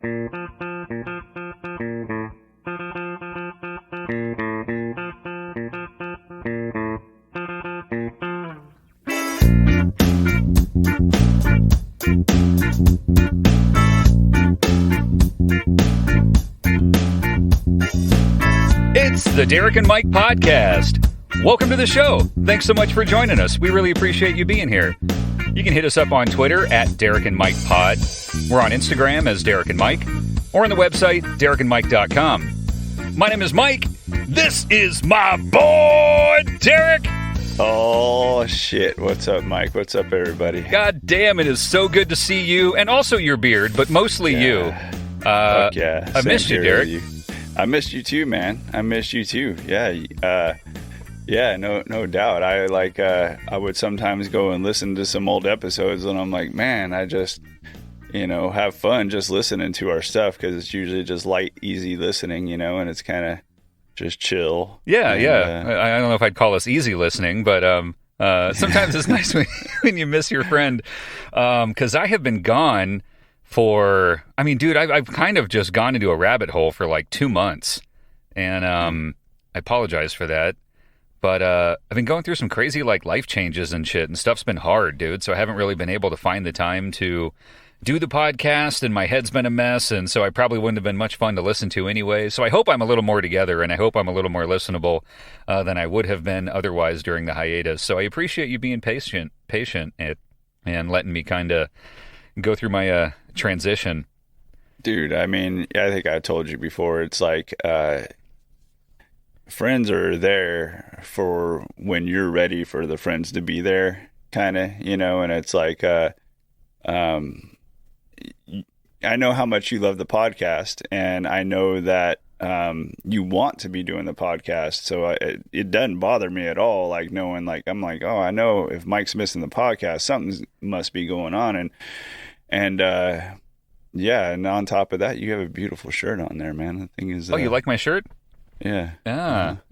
It's the Derek and Mike podcast. Welcome to the show. Thanks so much for joining us. We really appreciate you being here. You can hit us up on Twitter at Derek and Mike Pod. We're on Instagram as Derek and Mike, or on the website derekandmike.com. My name is Mike. This is my boy, Derek. Oh, shit. What's up, Mike? What's up, everybody? God damn, it is so good to see you, and also your beard, but mostly you. Fuck yeah. I missed you, Derek. I missed you too, man. I missed you too. Yeah. No doubt. I would sometimes go and listen to some old episodes, and I'm like, man, I just, have fun just listening to our stuff, because it's usually just light, easy listening, and it's kind of just chill. Yeah. I don't know if I'd call us easy listening, but sometimes it's nice when you miss your friend, because I have been gone I've kind of just gone into a rabbit hole for like 2 months, and I apologize for that, but I've been going through some crazy life changes and shit, and stuff's been hard, dude, so I haven't really been able to find the time to do the podcast, and my head's been a mess, and so I probably wouldn't have been much fun to listen to anyway, so I hope I'm a little more together, and I hope I'm a little more listenable than I would have been otherwise during the hiatus, so I appreciate you being patient and letting me kind of go through my transition. Dude, I think I told you before, it's like friends are there for when you're ready for the friends to be there, kind of, and it's like I know how much you love the podcast, and I know that you want to be doing the podcast, so it doesn't bother me at all, knowing I'm like, oh, I know if Mike's missing the podcast, something must be going on, and on top of that, you have a beautiful shirt on there, man. The thing is, you like my shirt? Yeah.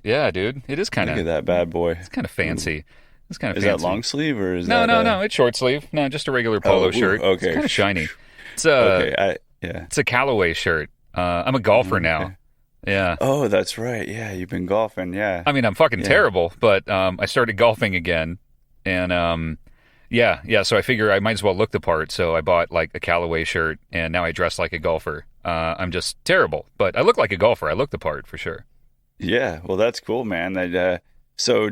Yeah, dude. It is kind of. Look at that bad boy. It's kind of fancy. Ooh. It's kind of fancy. Is that long sleeve or is no, it's short sleeve. No, just a regular polo shirt. Okay. It's kind of shiny. It's It's a Callaway shirt. I'm a golfer now. Yeah. Oh, that's right. Yeah, you've been golfing. Yeah. I mean, I'm fucking terrible, but I started golfing again, and so I figure I might as well look the part, so I bought a Callaway shirt, and now I dress like a golfer. I'm just terrible, but I look like a golfer. I look the part for sure. Yeah, well, that's cool, man. So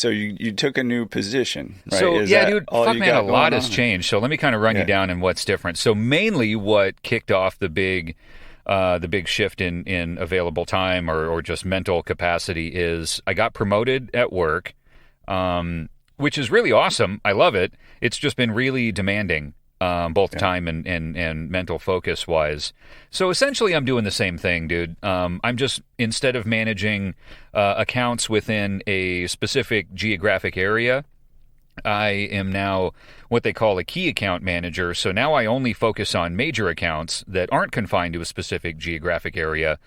you took a new position, right? So dude, fuck man, a lot has changed. So let me kind of run you down in what's different. So mainly what kicked off the big shift in available time or just mental capacity is I got promoted at work, which is really awesome. I love it. It's just been really demanding, both time and mental focus wise. So essentially I'm doing the same thing, dude. I'm just, instead of managing accounts within a specific geographic area, I am now what they call a key account manager. So now I only focus on major accounts that aren't confined to a specific geographic area.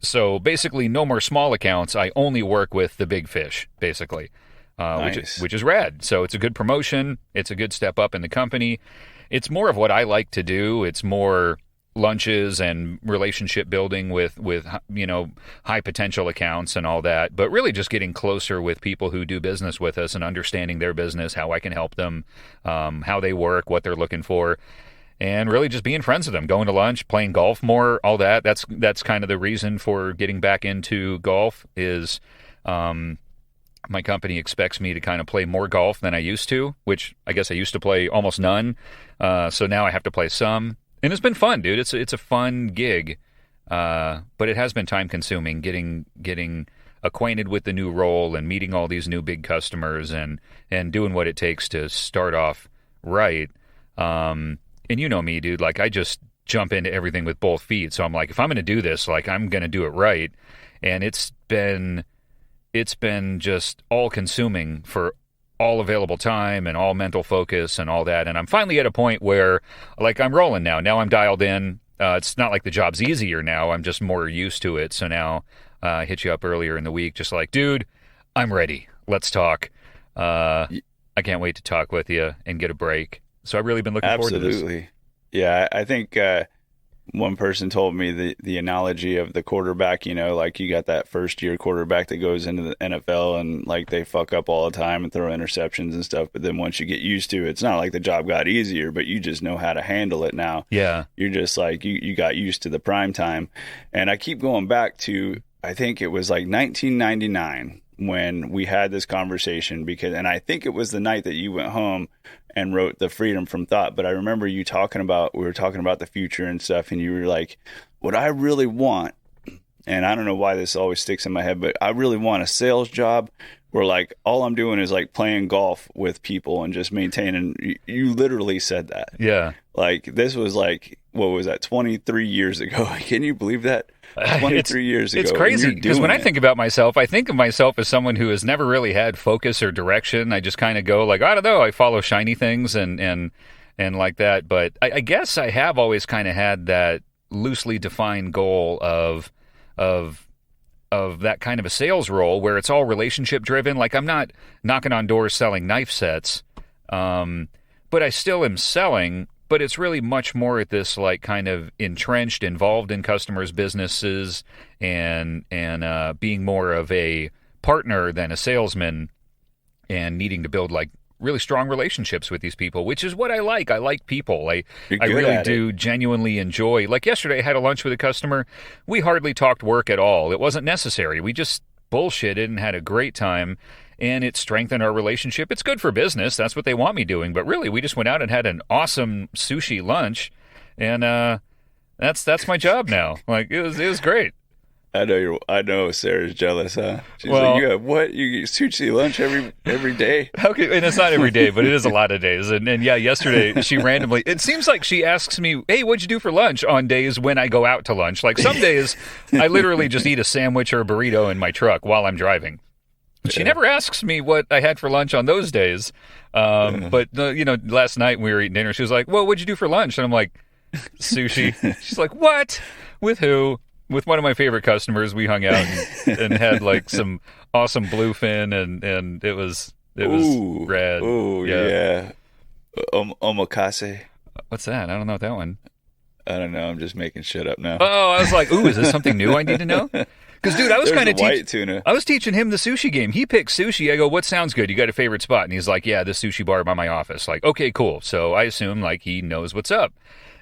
So basically no more small accounts. I only work with the big fish, basically. Nice. which is rad. So it's a good promotion. It's a good step up in the company. It's more of what I like to do. It's more lunches and relationship building with high potential accounts and all that, but really just getting closer with people who do business with us and understanding their business, how I can help them, how they work, what they're looking for, and really just being friends with them, going to lunch, playing golf more, all that. That's kind of the reason for getting back into golf is my company expects me to kind of play more golf than I used to, which I guess I used to play almost none. So now I have to play some. And it's been fun, dude. It's a fun gig. But it has been time consuming getting acquainted with the new role and meeting all these new big customers and doing what it takes to start off right. And you know me, dude, I just jump into everything with both feet. So I'm like, if I'm going to do this, I'm going to do it right. And it's been just all-consuming for all available time and all mental focus and all that. And I'm finally at a point where, I'm rolling now. Now I'm dialed in. It's not like the job's easier now. I'm just more used to it. So now I hit you up earlier in the week, just dude, I'm ready. Let's talk. I can't wait to talk with you and get a break. So I've really been looking forward to this. Absolutely. Yeah, I think one person told me the analogy of the quarterback, you know, like you got that first year quarterback that goes into the NFL and like they fuck up all the time and throw interceptions and stuff. But then once you get used to it, it's not like the job got easier, but you just know how to handle it now. Yeah. You're just like, you got used to the prime time. And I keep going back to, I think it was like 1999 when we had this conversation and I think it was the night that you went home and wrote The Freedom from Thought. But I remember we were talking about the future and stuff, and you were like, what I really want, and I don't know why this always sticks in my head, but I really want a sales job where like all I'm doing is like playing golf with people and just maintaining. You literally said that. Yeah. Like this was like, what was that, 23 years ago? Can you believe that? 23 years ago. It's crazy because when I think about myself, I think of myself as someone who has never really had focus or direction. I just kind of go like, I don't know, I follow shiny things and like that. But I guess I have always kind of had that loosely defined goal of that kind of a sales role where it's all relationship driven. Like I'm not knocking on doors selling knife sets, but I still am selling. But it's really much more at this like kind of entrenched, involved in customers' businesses and being more of a partner than a salesman and needing to build like really strong relationships with these people, which is what I like. I like people. I really do genuinely enjoy. Like yesterday I had a lunch with a customer. We hardly talked work at all. It wasn't necessary. We just bullshitted and had a great time. And it strengthened our relationship. It's good for business. That's what they want me doing. But really, we just went out and had an awesome sushi lunch, and that's my job now. Like it was great. I know Sarah's jealous, huh? She's like, you have what? You get sushi lunch every day? Okay, and it's not every day, but it is a lot of days. And yeah, yesterday she randomly. It seems like she asks me, "Hey, what'd you do for lunch?" on days when I go out to lunch. Like some days, I literally just eat a sandwich or a burrito in my truck while I'm driving. She never asks me what I had for lunch on those days. But, last night when we were eating dinner, she was like, well, what'd you do for lunch? And I'm like, sushi. She's like, what? With who? With one of my favorite customers. We hung out and had like some awesome bluefin and it was rad. Ooh, yeah. Omakase. What's that? I don't know that one. I don't know. I'm just making shit up now. Oh, I was like, ooh, is this something new I need to know? Because, dude, I was kind of tuna. I was teaching him the sushi game. He picked sushi. I go, what sounds good? You got a favorite spot? And he's like, yeah, this sushi bar by my office. Like, okay, cool. So I assume, like, he knows what's up.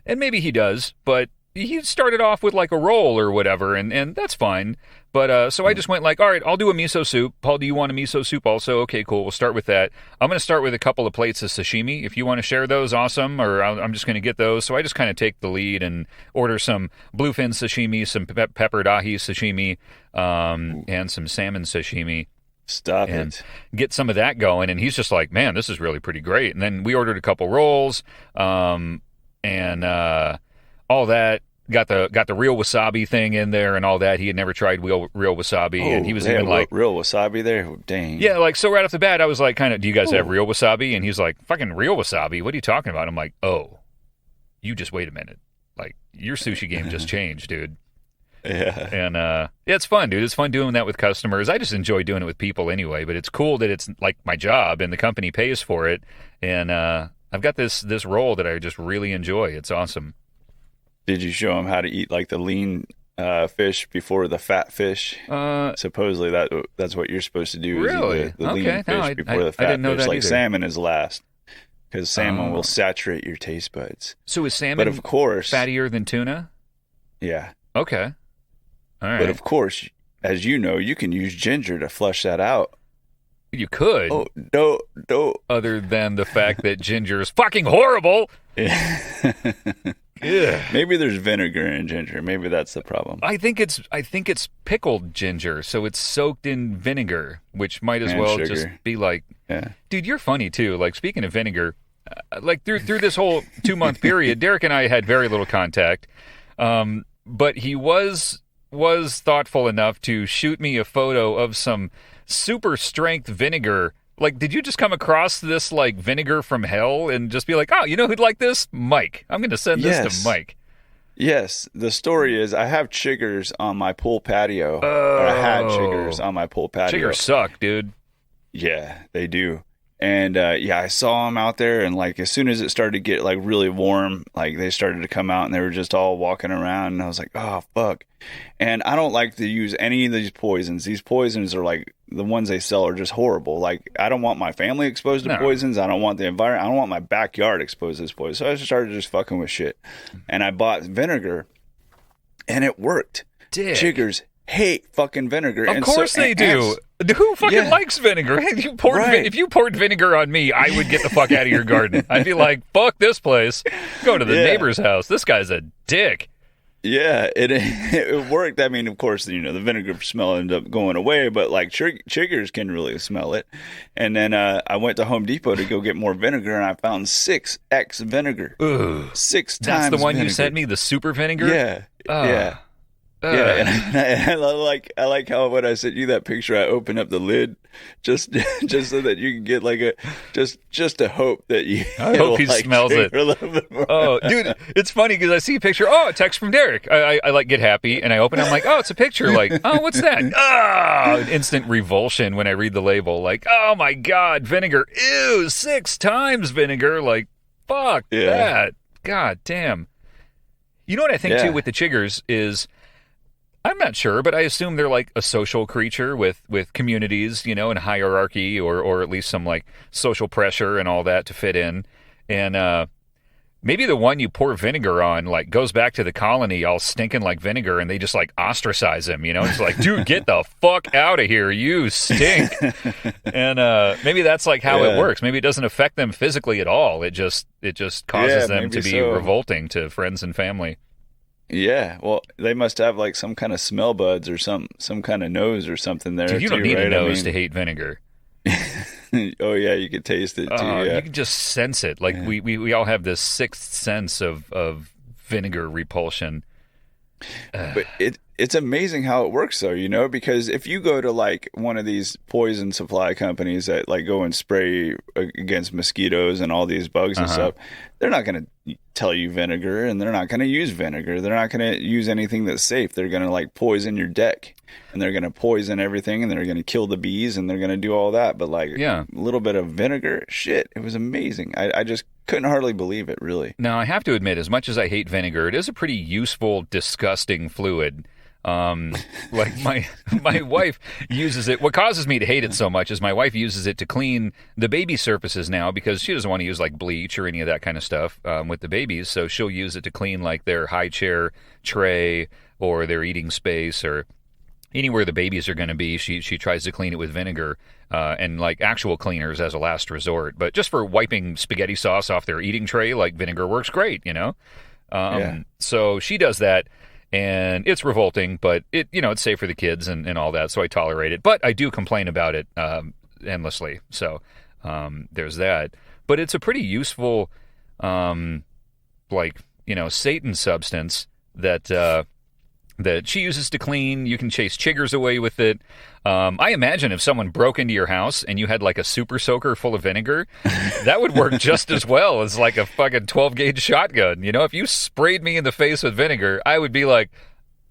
And maybe he does, but he started off with, like, a roll or whatever, and that's fine. But so I just went like, all right, I'll do a miso soup. Paul, do you want a miso soup also? Okay, cool. We'll start with that. I'm going to start with a couple of plates of sashimi. If you want to share those, awesome. Or I'm just going to get those. So I just kind of take the lead and order some bluefin sashimi, some peppered ahi sashimi, and some salmon sashimi. Stop and it. Get some of that going. And he's just like, man, this is really pretty great. And then we ordered a couple rolls and all that. Got the real wasabi thing in there and all that. He had never tried real wasabi, and he was even like, real wasabi there? Oh, dang. Yeah, like, so right off the bat, I was like, kind of, do you guys have real wasabi? And he's like, fucking real wasabi? What are you talking about? I'm like, oh, you just wait a minute. Like, your sushi game just changed, dude. Yeah. And yeah, it's fun, dude. It's fun doing that with customers. I just enjoy doing it with people anyway, but it's cool that it's like my job and the company pays for it. And I've got this role that I just really enjoy. It's awesome. Did you show him how to eat like the lean fish before the fat fish? Supposedly that's what you're supposed to do. Really? Is eat the lean fish before the fat I didn't know fish. that like either. Salmon is last because salmon will saturate your taste buds. So is salmon but of course, fattier than tuna? Yeah. Okay. All right. But of course, as you know, you can use ginger to flush that out. You could. Oh, no. Other than the fact that ginger is fucking horrible. Yeah. Maybe there's vinegar in ginger. Maybe that's the problem. I think it's pickled ginger, so it's soaked in vinegar, which might as well sugar. just be like, yeah. Dude, you're funny too. Like, speaking of vinegar, like through this whole 2-month period, Derek and I had very little contact, but he was thoughtful enough to shoot me a photo of some super strength vinegar. Like, did you just come across this, like, vinegar from hell and just be like, oh, you know who'd like this? Mike. I'm going to send this to Mike. Yes. The story is I have chiggers on my pool patio. Or I had chiggers on my pool patio. Chiggers suck, dude. Yeah, they do. And yeah, I saw them out there, and like as soon as it started to get like really warm, like they started to come out, and they were just all walking around, and I was like, oh fuck. And I don't like to use any of these poisons. These poisons are like the ones they sell are just horrible. Like I don't want my family exposed to poisons. I don't want the environment. I don't want my backyard exposed to this poison. So I started just fucking with shit, and I bought vinegar, and it worked. Chiggers hate fucking vinegar. Of course they do. Who fucking likes vinegar? If you poured vinegar on me, I would get the fuck out of your garden. I'd be like, fuck this place. Go to the neighbor's house. This guy's a dick. Yeah, it worked. I mean, of course, the vinegar smell ended up going away, but like chiggers can really smell it. And then I went to Home Depot to go get more vinegar, and I found 6X vinegar. Ugh. 6 times. That's the one vinegar. You sent me, the super vinegar? Yeah. Yeah. Yeah, and I like how when I sent you that picture, I opened up the lid just so that you can get like a just to hope that you. I hope he smells it. Oh, dude, it's funny because I see a picture. Oh, a text from Derek. I like get happy and I open it. I'm like, oh, it's a picture. Like, oh, what's that? Instant revulsion when I read the label. Like, oh my god, vinegar. Ew, 6 times vinegar. Like, fuck that. God damn. You know what I think too with the chiggers is. I'm not sure, but I assume they're like a social creature with communities, and hierarchy or at least some like social pressure and all that to fit in. And maybe the one you pour vinegar on like goes back to the colony all stinking like vinegar and they just like ostracize him, It's like, dude, get the fuck out of here. You stink. And maybe that's like how it works. Maybe it doesn't affect them physically at all. It just causes them to be revolting to friends and family. Yeah, well, they must have like some kind of smell buds or some kind of nose or something there. Dude, you don't need a nose to hate vinegar. Oh yeah, you can taste it too. Yeah. You can just sense it. Like we all have this sixth sense of vinegar repulsion. But it's amazing how it works though, because if you go to like one of these poison supply companies that like go and spray against mosquitoes and all these bugs and stuff, they're not going to tell you vinegar and they're not going to use vinegar. They're not going to use anything that's safe. They're going to like poison your deck and they're going to poison everything and they're going to kill the bees and they're going to do all that. But like a little bit of vinegar, shit, it was amazing. I just couldn't hardly believe it, really. Now, I have to admit, as much as I hate vinegar, it is a pretty useful, disgusting fluid. Like my wife uses it. What causes me to hate it so much is my wife uses it to clean the baby surfaces now because she doesn't want to use like bleach or any of that kind of stuff with the babies. So she'll use it to clean like their high chair tray or their eating space or anywhere the babies are going to be. She tries to clean it with vinegar and like actual cleaners as a last resort. But just for wiping spaghetti sauce off their eating tray, like vinegar works great, So she does that. And it's revolting, but it's safe for the kids and all that, so I tolerate it. But I do complain about it endlessly. So there's that. But it's a pretty useful, Satan substance that she uses to clean. You can chase chiggers away with it. I imagine if someone broke into your house and you had like a super soaker full of vinegar, that would work just as well as like a fucking 12-gauge shotgun. If you sprayed me in the face with vinegar, I would be like,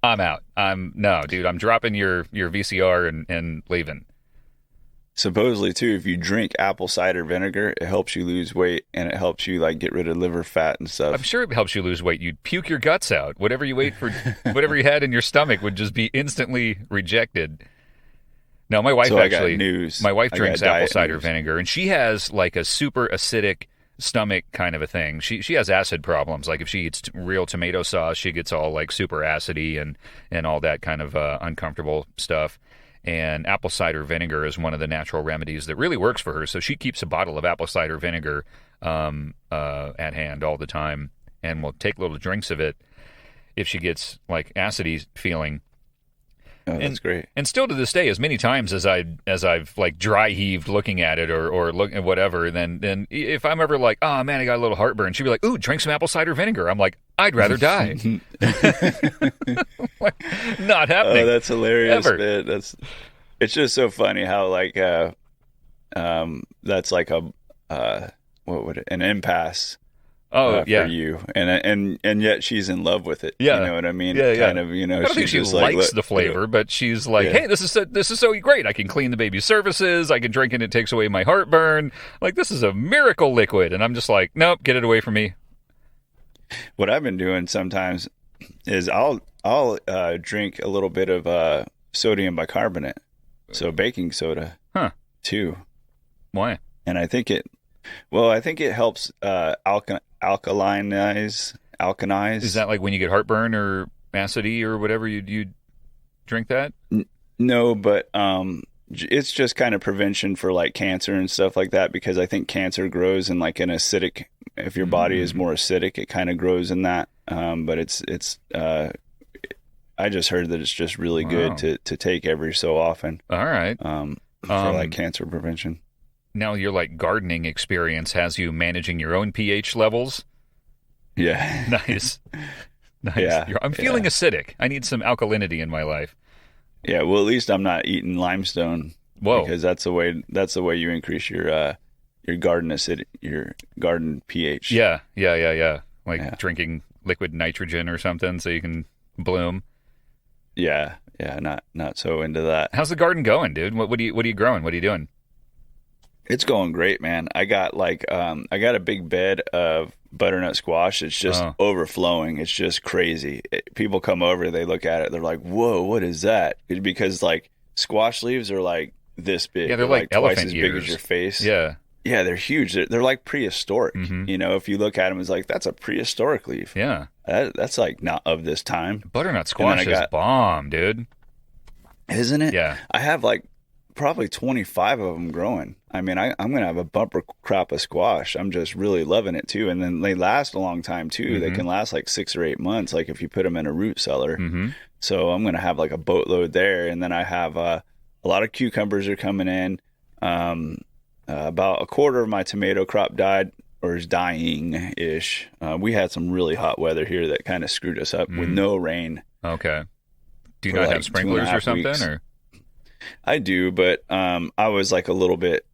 I'm out. No, dude, I'm dropping your VCR and leaving. Supposedly, too, if you drink apple cider vinegar, it helps you lose weight and it helps you like get rid of liver fat and stuff. I'm sure it helps you lose weight. You'd puke your guts out. Whatever you ate for, whatever you had in your stomach would just be instantly rejected. No, my wife my wife drinks apple cider vinegar, and she has like a super acidic stomach kind of a thing. She has acid problems. Like if she eats real tomato sauce, she gets all like super acidy and all that kind of uncomfortable stuff. And apple cider vinegar is one of the natural remedies that really works for her. So she keeps a bottle of apple cider vinegar at hand all the time and will take little drinks of it if she gets like acidy feeling. Oh, that's great. And still to this day, as many times as I've like dry heaved looking at it or look at whatever, then if I'm ever like, oh man, I got a little heartburn, she'd be like, ooh, drink some apple cider vinegar. I'm like, I'd rather die. Like, not happening. Oh, that's hilarious, ever. Man. It's just so funny how like that's like an impasse Oh, for yeah. you, and yet she's in love with it. Yeah. You know what I mean? Yeah, yeah. Kind of, I don't think she just likes the flavor, but she's like, hey, this is so great. I can clean the baby's surfaces. I can drink it. It takes away my heartburn. Like, this is a miracle liquid. And I'm just like, nope, get it away from me. What I've been doing sometimes is I'll drink a little bit of sodium bicarbonate, so baking soda, too. Why? And I think it helps alkalize. Is that like when you get heartburn or acidity or whatever, you drink that? No, but it's just kind of prevention for like cancer and stuff like that, because I think cancer grows in like an acidic. If your body is more acidic, it kind of grows in that. But it's I just heard that it's just really good to take every so often. All right. For like cancer prevention. Now your like gardening experience has you managing your own pH levels. Yeah. Nice. Yeah. I'm feeling acidic. I need some alkalinity in my life. Yeah. Well, at least I'm not eating limestone. Whoa. Because that's the way you increase your garden acidity, your garden pH. Yeah. Like drinking liquid nitrogen or something so you can bloom. Yeah. Not so into that. How's the garden going, dude? What are you growing? What are you doing? It's going great, man. I got I got a big bed of butternut squash. It's just overflowing. It's just crazy. People come over, they look at it, they're like, "Whoa, what is that?" Because like squash leaves are like this big. Yeah, they're like twice elephant as ears. big as your face. Yeah. Yeah, they're huge. They're like prehistoric. Mm-hmm. You know, if you look at them, it's like, that's a prehistoric leaf. Yeah. That's like not of this time. Butternut squash is bomb, dude. Isn't it? Yeah. I have like probably 25 of them growing. I mean, I'm going to have a bumper crop of squash. I'm just really loving it too. And then they last a long time too. Mm-hmm. They can last like 6 or 8 months, like if you put them in a root cellar. Mm-hmm. So I'm going to have like a boatload there. And then I have a lot of cucumbers are coming in. About a quarter of my tomato crop died or is dying-ish. We had some really hot weather here that kind of screwed us up with no rain. Okay. Do you not have sprinklers or something? Or? I do, but I was like a little bit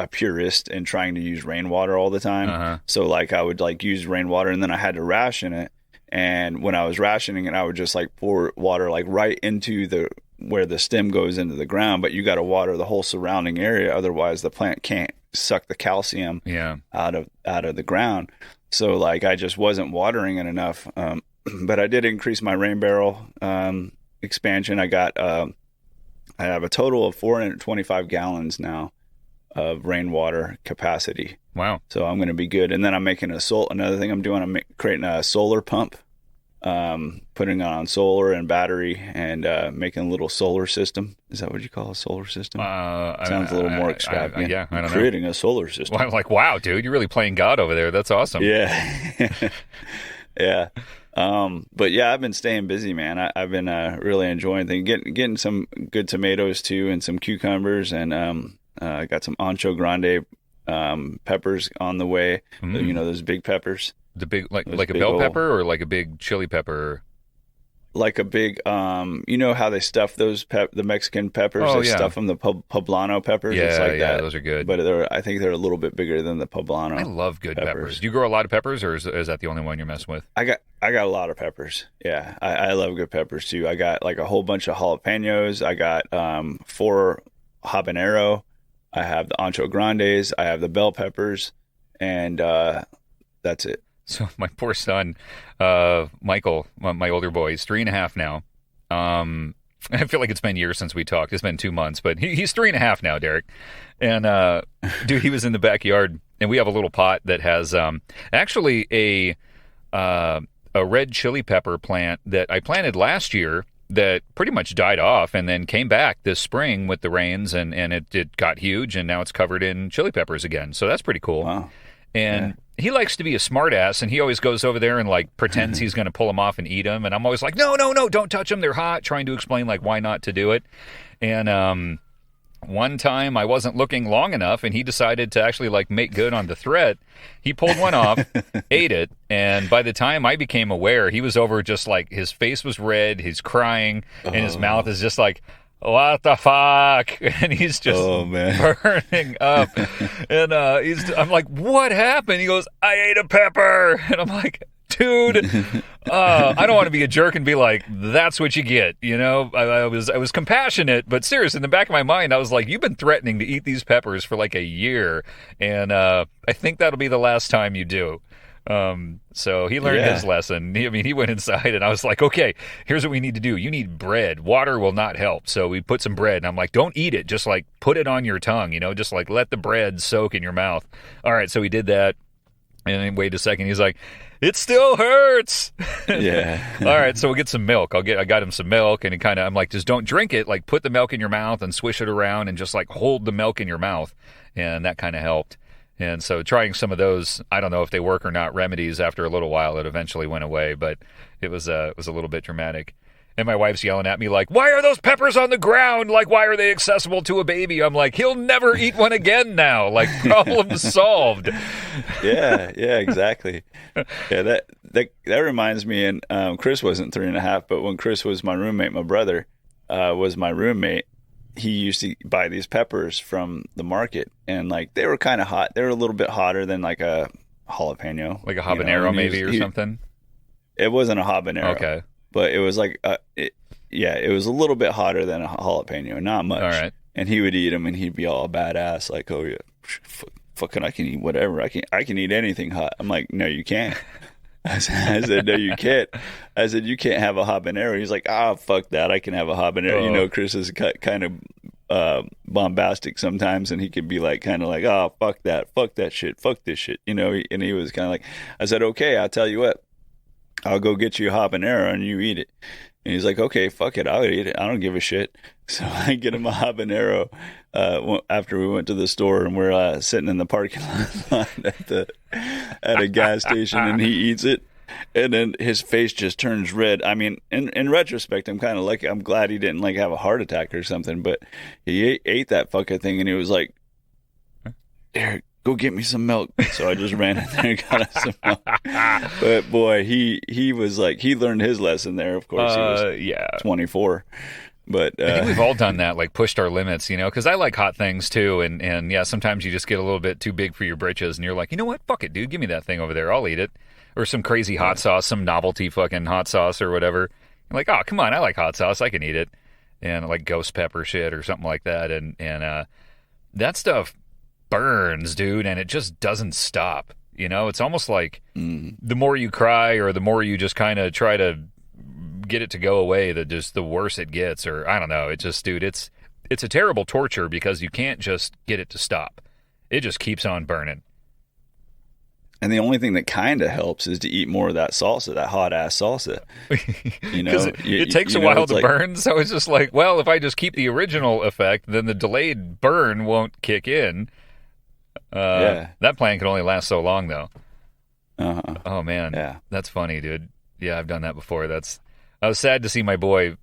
a purist in trying to use rainwater all the time. Uh-huh. So like I would like use rainwater and then I had to ration it. And when I was rationing it, I would just like pour water like right into where the stem goes into the ground, but you got to water the whole surrounding area. Otherwise the plant can't suck the calcium out of the ground. So like I just wasn't watering it enough. But I did increase my rain barrel expansion. I have a total of 425 gallons now of rainwater capacity. Wow. So I'm going to be good. And then I'm making another thing I'm doing, I'm creating a solar pump, putting it on solar and battery and making a little solar system. Is that what you call a solar system? Sounds a little more extravagant. I don't know. Creating a solar system. Well, I'm like, wow, dude, you're really playing God over there. That's awesome. Yeah. Yeah. But yeah, I've been staying busy, man. I've been really enjoying things, getting some good tomatoes too, and some cucumbers, and I got some ancho grande peppers on the way. You know, those big peppers. The big like a bell pepper or like a big chili pepper. Like a big, you know how they stuff those the Mexican peppers? Oh, they stuff them, the poblano peppers. Yeah, it's like that. Those are good. But I think they're a little bit bigger than the poblano. I love good peppers. Do you grow a lot of peppers, or is that the only one you're messing with? I got a lot of peppers. Yeah, I love good peppers too. I got like a whole bunch of jalapenos. I got 4 habanero. I have the ancho grandes. I have the bell peppers, and that's it. So my poor son, Michael, my older boy, he's 3.5 now. I feel like it's been years since we talked. It's been 2 months, but he's 3.5 now, Derek. And dude, he was in the backyard, and we have a little pot that has actually a red chili pepper plant that I planted last year that pretty much died off and then came back this spring with the rains, and it got huge, and now it's covered in chili peppers again. So that's pretty cool. Wow. And he likes to be a smartass, and he always goes over there and like pretends he's going to pull them off and eat them. And I'm always like, no, don't touch them. They're hot. Trying to explain like why not to do it. And one time I wasn't looking long enough, and he decided to actually like make good on the threat. He pulled one off, ate it, and by the time I became aware, he was over just like his face was red, he's crying, and his mouth is just like, what the fuck? And he's just burning up. And I'm like, what happened? He goes, I ate a pepper. And I'm like, dude, I don't want to be a jerk and be like, that's what you get. You know, I was compassionate, but seriously, in the back of my mind, I was like, you've been threatening to eat these peppers for like a year. And I think that'll be the last time you do. So he learned his lesson. He went inside and I was like, okay, here's what we need to do. You need bread. Water will not help. So we put some bread and I'm like, don't eat it. Just like put it on your tongue, you know, just like let the bread soak in your mouth. All right. So we did that. And then wait a second. He's like, it still hurts. Yeah. All right. So we'll get some milk. I got him some milk and I'm like, just don't drink it. Like put the milk in your mouth and swish it around and just like hold the milk in your mouth. And that kind of helped. And so trying some of those, I don't know if they work or not, remedies, after a little while, it eventually went away, but it was a little bit dramatic. And my wife's yelling at me like, why are those peppers on the ground? Like, why are they accessible to a baby? I'm like, he'll never eat one again now. Like, problem solved. Yeah, exactly. Yeah, that reminds me, and Chris wasn't 3.5, but when Chris was my roommate, my brother was my roommate, he used to buy these peppers from the market, and like they were kind of hot. They were a little bit hotter than like a jalapeno, like a habanero, maybe, or something. It wasn't a habanero, okay, but it was like it was a little bit hotter than a jalapeno, not much. All right, and he would eat them, and he'd be all badass, like, "Oh yeah, fucking, I can eat whatever. I can eat anything hot." I'm like, "No, you can't." I said, no, you can't. I said, you can't have a habanero. He's like, fuck that. I can have a habanero. Oh. You know, Chris is kind of bombastic sometimes, and he could be like, kind of like, fuck that shit, fuck this shit. You know, and he was kind of like, I said, okay, I'll tell you what, I'll go get you a habanero and you eat it. And he's like, okay, fuck it, I'll eat it. I don't give a shit. So I get him a habanero after we went to the store, and we're sitting in the parking lot at a gas station, and he eats it, and then his face just turns red. I mean, in retrospect, I'm kind of lucky. I'm glad he didn't like have a heart attack or something, but he ate that fucking thing, and he was like, Eric, go get me some milk. So I just ran in there and got him some milk. But boy, he was like, he learned his lesson there. Of course, he was 24. But I think we've all done that, like pushed our limits, you know, because I like hot things too. And yeah, sometimes you just get a little bit too big for your britches, and you're like, you know what? Fuck it, dude. Give me that thing over there. I'll eat it. Or some crazy hot sauce, some novelty fucking hot sauce or whatever. You're like, oh, come on. I like hot sauce. I can eat it. And like ghost pepper shit or something like that. And that stuff burns, dude, and it just doesn't stop. You know, it's almost like the more you cry or the more you just kind of try to get it to go away, the worse it gets. Or I don't know. It just, dude, it's a terrible torture because you can't just get it to stop. It just keeps on burning. And the only thing that kind of helps is to eat more of that salsa, that hot ass salsa. You know, it takes a while to burn. So it's just like, well, if I just keep the original effect, then the delayed burn won't kick in. That plan can only last so long, though. Oh man, that's funny, dude. Yeah, I've done that before. I was sad to see my boy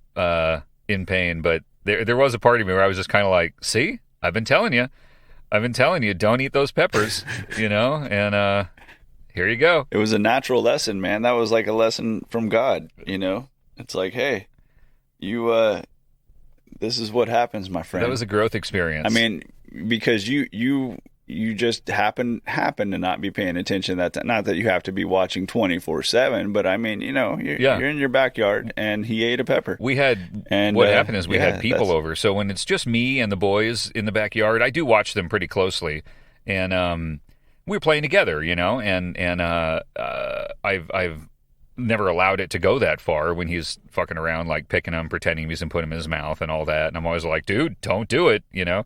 in pain, but there was a part of me where I was just kind of like, see, I've been telling you, don't eat those peppers, you know, and here you go. It was a natural lesson, man. That was like a lesson from God, you know. It's like, hey, you, this is what happens, my friend. That was a growth experience. I mean, because you just happen to not be paying attention. That's not that you have to be watching 24/7, but I mean, you know, you're in your backyard, and he ate a pepper. We had happened is we had people over. So when it's just me and the boys in the backyard, I do watch them pretty closely, and we were playing together, you know, and I've never allowed it to go that far when he's fucking around, like picking him, pretending he's gonna put him in his mouth and all that, and I'm always like, dude, don't do it, you know,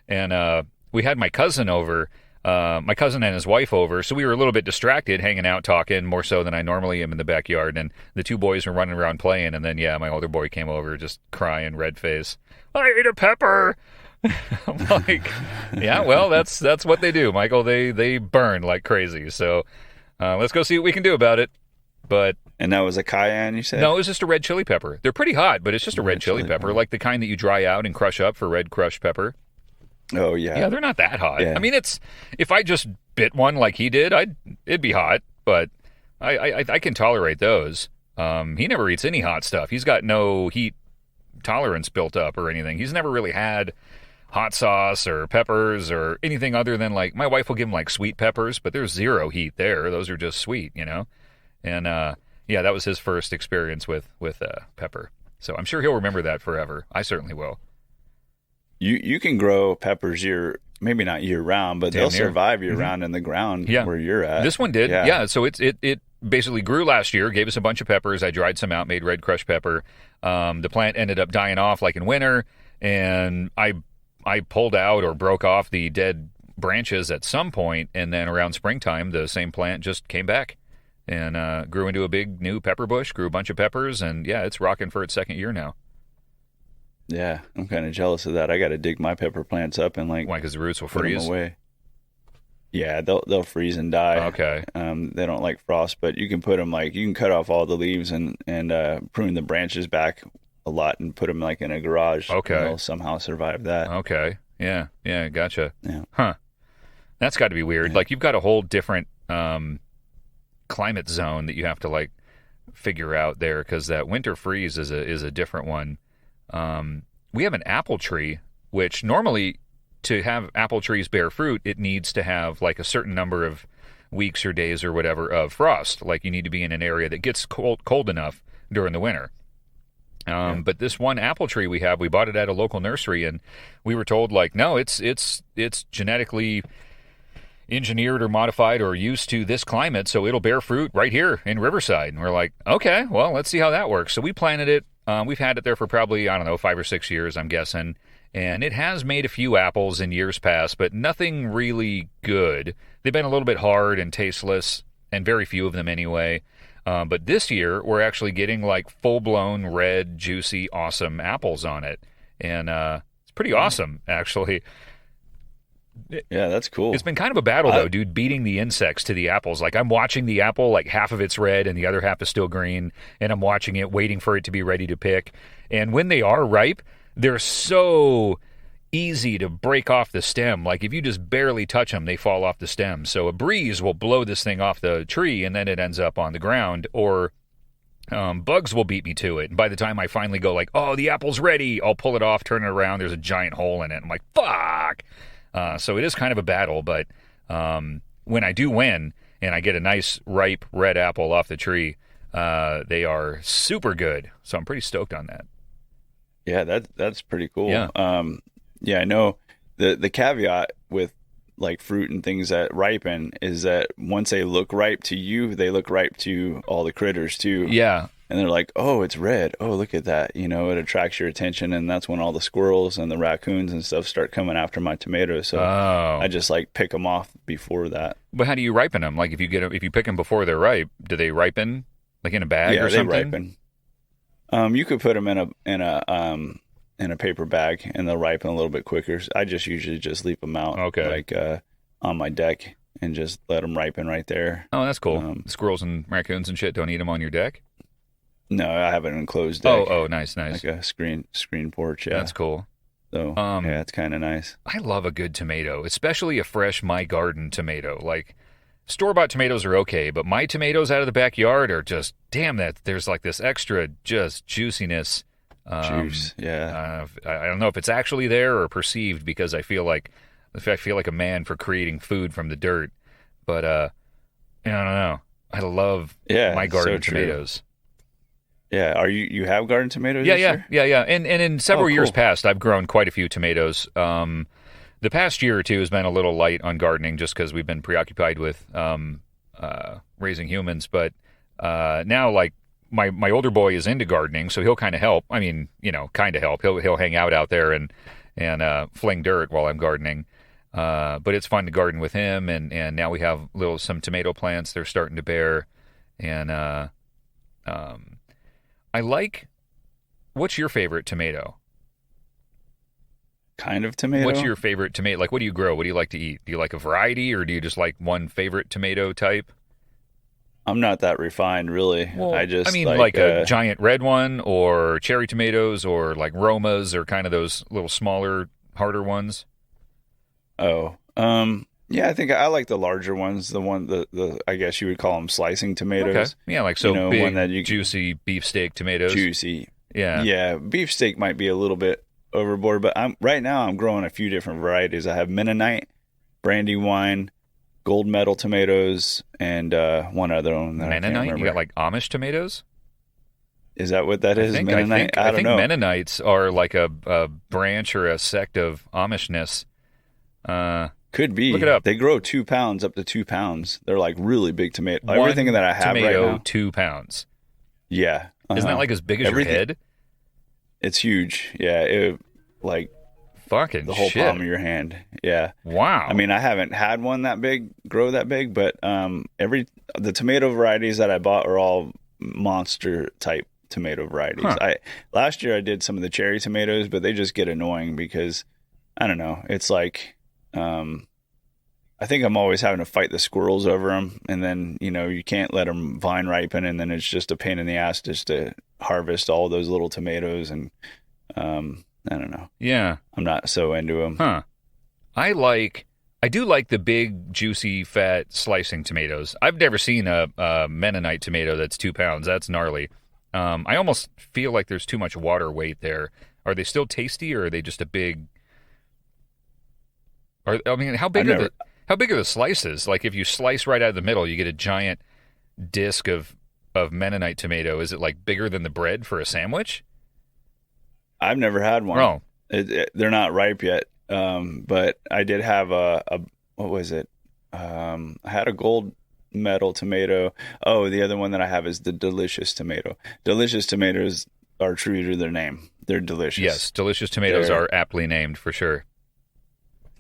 and we had my cousin over, my cousin and his wife over, so we were a little bit distracted, hanging out, talking, more so than I normally am in the backyard, and the two boys were running around playing, and then, my older boy came over, just crying, red face, I ate a pepper! I'm like, yeah, well, that's what they do, Michael. They burn like crazy, so let's go see what we can do about it. And that was a cayenne, you said? No, it was just a red chili pepper. They're pretty hot, but it's just a red chili pepper, like the kind that you dry out and crush up for red crushed pepper. Oh, yeah. Yeah, they're not that hot. Yeah. I mean, if I just bit one like he did, it'd be hot, but I can tolerate those. He never eats any hot stuff. He's got no heat tolerance built up or anything. He's never really had hot sauce or peppers or anything other than like my wife will give him like sweet peppers, but there's zero heat there. Those are just sweet, you know? And yeah, that was his first experience with pepper. So I'm sure he'll remember that forever. I certainly will. You can grow peppers maybe not year round, but they'll survive year round in the ground where you're at. This one did. Yeah. So it basically grew last year, gave us a bunch of peppers. I dried some out, made red crushed pepper. The plant ended up dying off like in winter, and I pulled out or broke off the dead branches at some point, and then around springtime, the same plant just came back and grew into a big new pepper bush, grew a bunch of peppers, and yeah, it's rocking for its second year now. Yeah, I'm kind of jealous of that. I got to dig my pepper plants up and like why? Because the roots will put freeze them away. Yeah, they'll freeze and die. Okay. They don't like frost, but you can put them you can cut off all the leaves and prune the branches back a lot and put them like in a garage. Okay. And they'll somehow survive that. Okay. Yeah. Gotcha. Yeah. Huh. That's got to be weird. Yeah. Like you've got a whole different climate zone that you have to like figure out there because that winter freeze is a different one. We have an apple tree, which normally to have apple trees bear fruit, it needs to have like a certain number of weeks or days or whatever of frost. Like you need to be in an area that gets cold enough during the winter. But this one apple tree we bought it at a local nursery, and we were told like, no, it's genetically engineered or modified or used to this climate, so it'll bear fruit right here in Riverside. And we're like, okay, well, let's see how that works. So we planted it. We've had it there for probably, 5 or 6 years, I'm guessing. And it has made a few apples in years past, but nothing really good. They've been a little bit hard and tasteless, and very few of them anyway. But this year, we're actually getting like full-blown red, juicy, awesome apples on it. And it's pretty awesome, actually. Yeah, that's cool. It's been kind of a battle, though, dude, beating the insects to the apples. Like, I'm watching the apple, like, half of it's red and the other half is still green, and I'm watching it, waiting for it to be ready to pick. And when they are ripe, they're so easy to break off the stem. Like, if you just barely touch them, they fall off the stem. So a breeze will blow this thing off the tree, and then it ends up on the ground, or bugs will beat me to it. And by the time I finally go, like, oh, the apple's ready, I'll pull it off, turn it around, there's a giant hole in it. I'm like, fuck! So it is kind of a battle, but when I do win and I get a nice ripe red apple off the tree, they are super good. So I'm pretty stoked on that. Yeah, that's pretty cool. Yeah. Yeah, I know the caveat with like fruit and things that ripen is that once they look ripe to you, they look ripe to all the critters too. Yeah. And they're like, oh, it's red. Oh, look at that. It attracts your attention. And that's when all the squirrels and the raccoons and stuff start coming after my tomatoes. So I just like pick them off before that. But how do you ripen them? Like if you pick them before they're ripe, do they ripen like in a bag or something? Yeah, they ripen. You could put them in a paper bag and they'll ripen a little bit quicker. I just usually just leave them out. Okay. Like on my deck and just let them ripen right there. Oh, that's cool. Squirrels and raccoons and shit don't eat them on your deck? No, I have an enclosed deck. Oh, nice. Like a screen porch, yeah. That's cool. So, yeah, it's kind of nice. I love a good tomato, especially a fresh My Garden tomato. Like, store-bought tomatoes are okay, but my tomatoes out of the backyard are just, damn, that there's like this extra just juiciness. Juice, yeah. I don't know if it's actually there or perceived because I feel like a man for creating food from the dirt. But, I don't know. I love My Garden tomatoes. Yeah, you have garden tomatoes? Yeah. And in several years past, I've grown quite a few tomatoes. The past year or two has been a little light on gardening just because we've been preoccupied with raising humans. But now, like my older boy is into gardening, so he'll kind of help. I mean, kind of help. He'll hang out there and fling dirt while I'm gardening. But it's fun to garden with him, and now we have some tomato plants. They're starting to bear, and I like. What's your favorite tomato? Kind of tomato? What's your favorite tomato? Like, what do you grow? What do you like to eat? Do you like a variety, or do you just like one favorite tomato type? I'm not that refined, really. Well, I mean, like a giant red one, or cherry tomatoes, or like Romas, or kind of those little smaller, harder ones. Oh, yeah, I think I like the larger ones. The I guess you would call them slicing tomatoes. Okay. Yeah, like big, one that juicy beefsteak tomatoes. Juicy. Yeah, beefsteak might be a little bit overboard, but right now I'm growing a few different varieties. I have Mennonite, Brandywine, Gold Medal tomatoes, and one other one that I can't Mennonite? remember. You got like Amish tomatoes? Is that what that is? Mennonite? I don't think know. Mennonites are like a branch or a sect of Amishness. Could be. Look it up. They grow 2 pounds up to 2 pounds. They're like really big tomato. Everything that I have tomato, right now. 2 pounds. Yeah. Isn't that like as big as your head? It's huge. Yeah. Like fucking the whole shit. palm of your hand. Yeah. Wow. I mean, I haven't had one that big, grow that big, but the tomato varieties that I bought are all monster type tomato varieties. Huh. Last year I did some of the cherry tomatoes, but they just get annoying because I don't know. It's like I think I'm always having to fight the squirrels over them, and then you can't let them vine ripen, and then it's just a pain in the ass just to harvest all those little tomatoes, and I don't know. Yeah, I'm not so into them. Huh. I do like the big, juicy, fat slicing tomatoes. I've never seen a Mennonite tomato that's 2 pounds. That's gnarly. I almost feel like there's too much water weight there. Are they still tasty, or are they just a big? How big are the slices? Like if you slice right out of the middle, you get a giant disc of Mennonite tomato. Is it like bigger than the bread for a sandwich? I've never had one. Oh, they're not ripe yet. But I did have a what was it? I had a Gold Medal tomato. Oh, the other one that I have is the delicious tomato. Delicious tomatoes are true to their name. They're delicious. Yes, delicious tomatoes are aptly named for sure.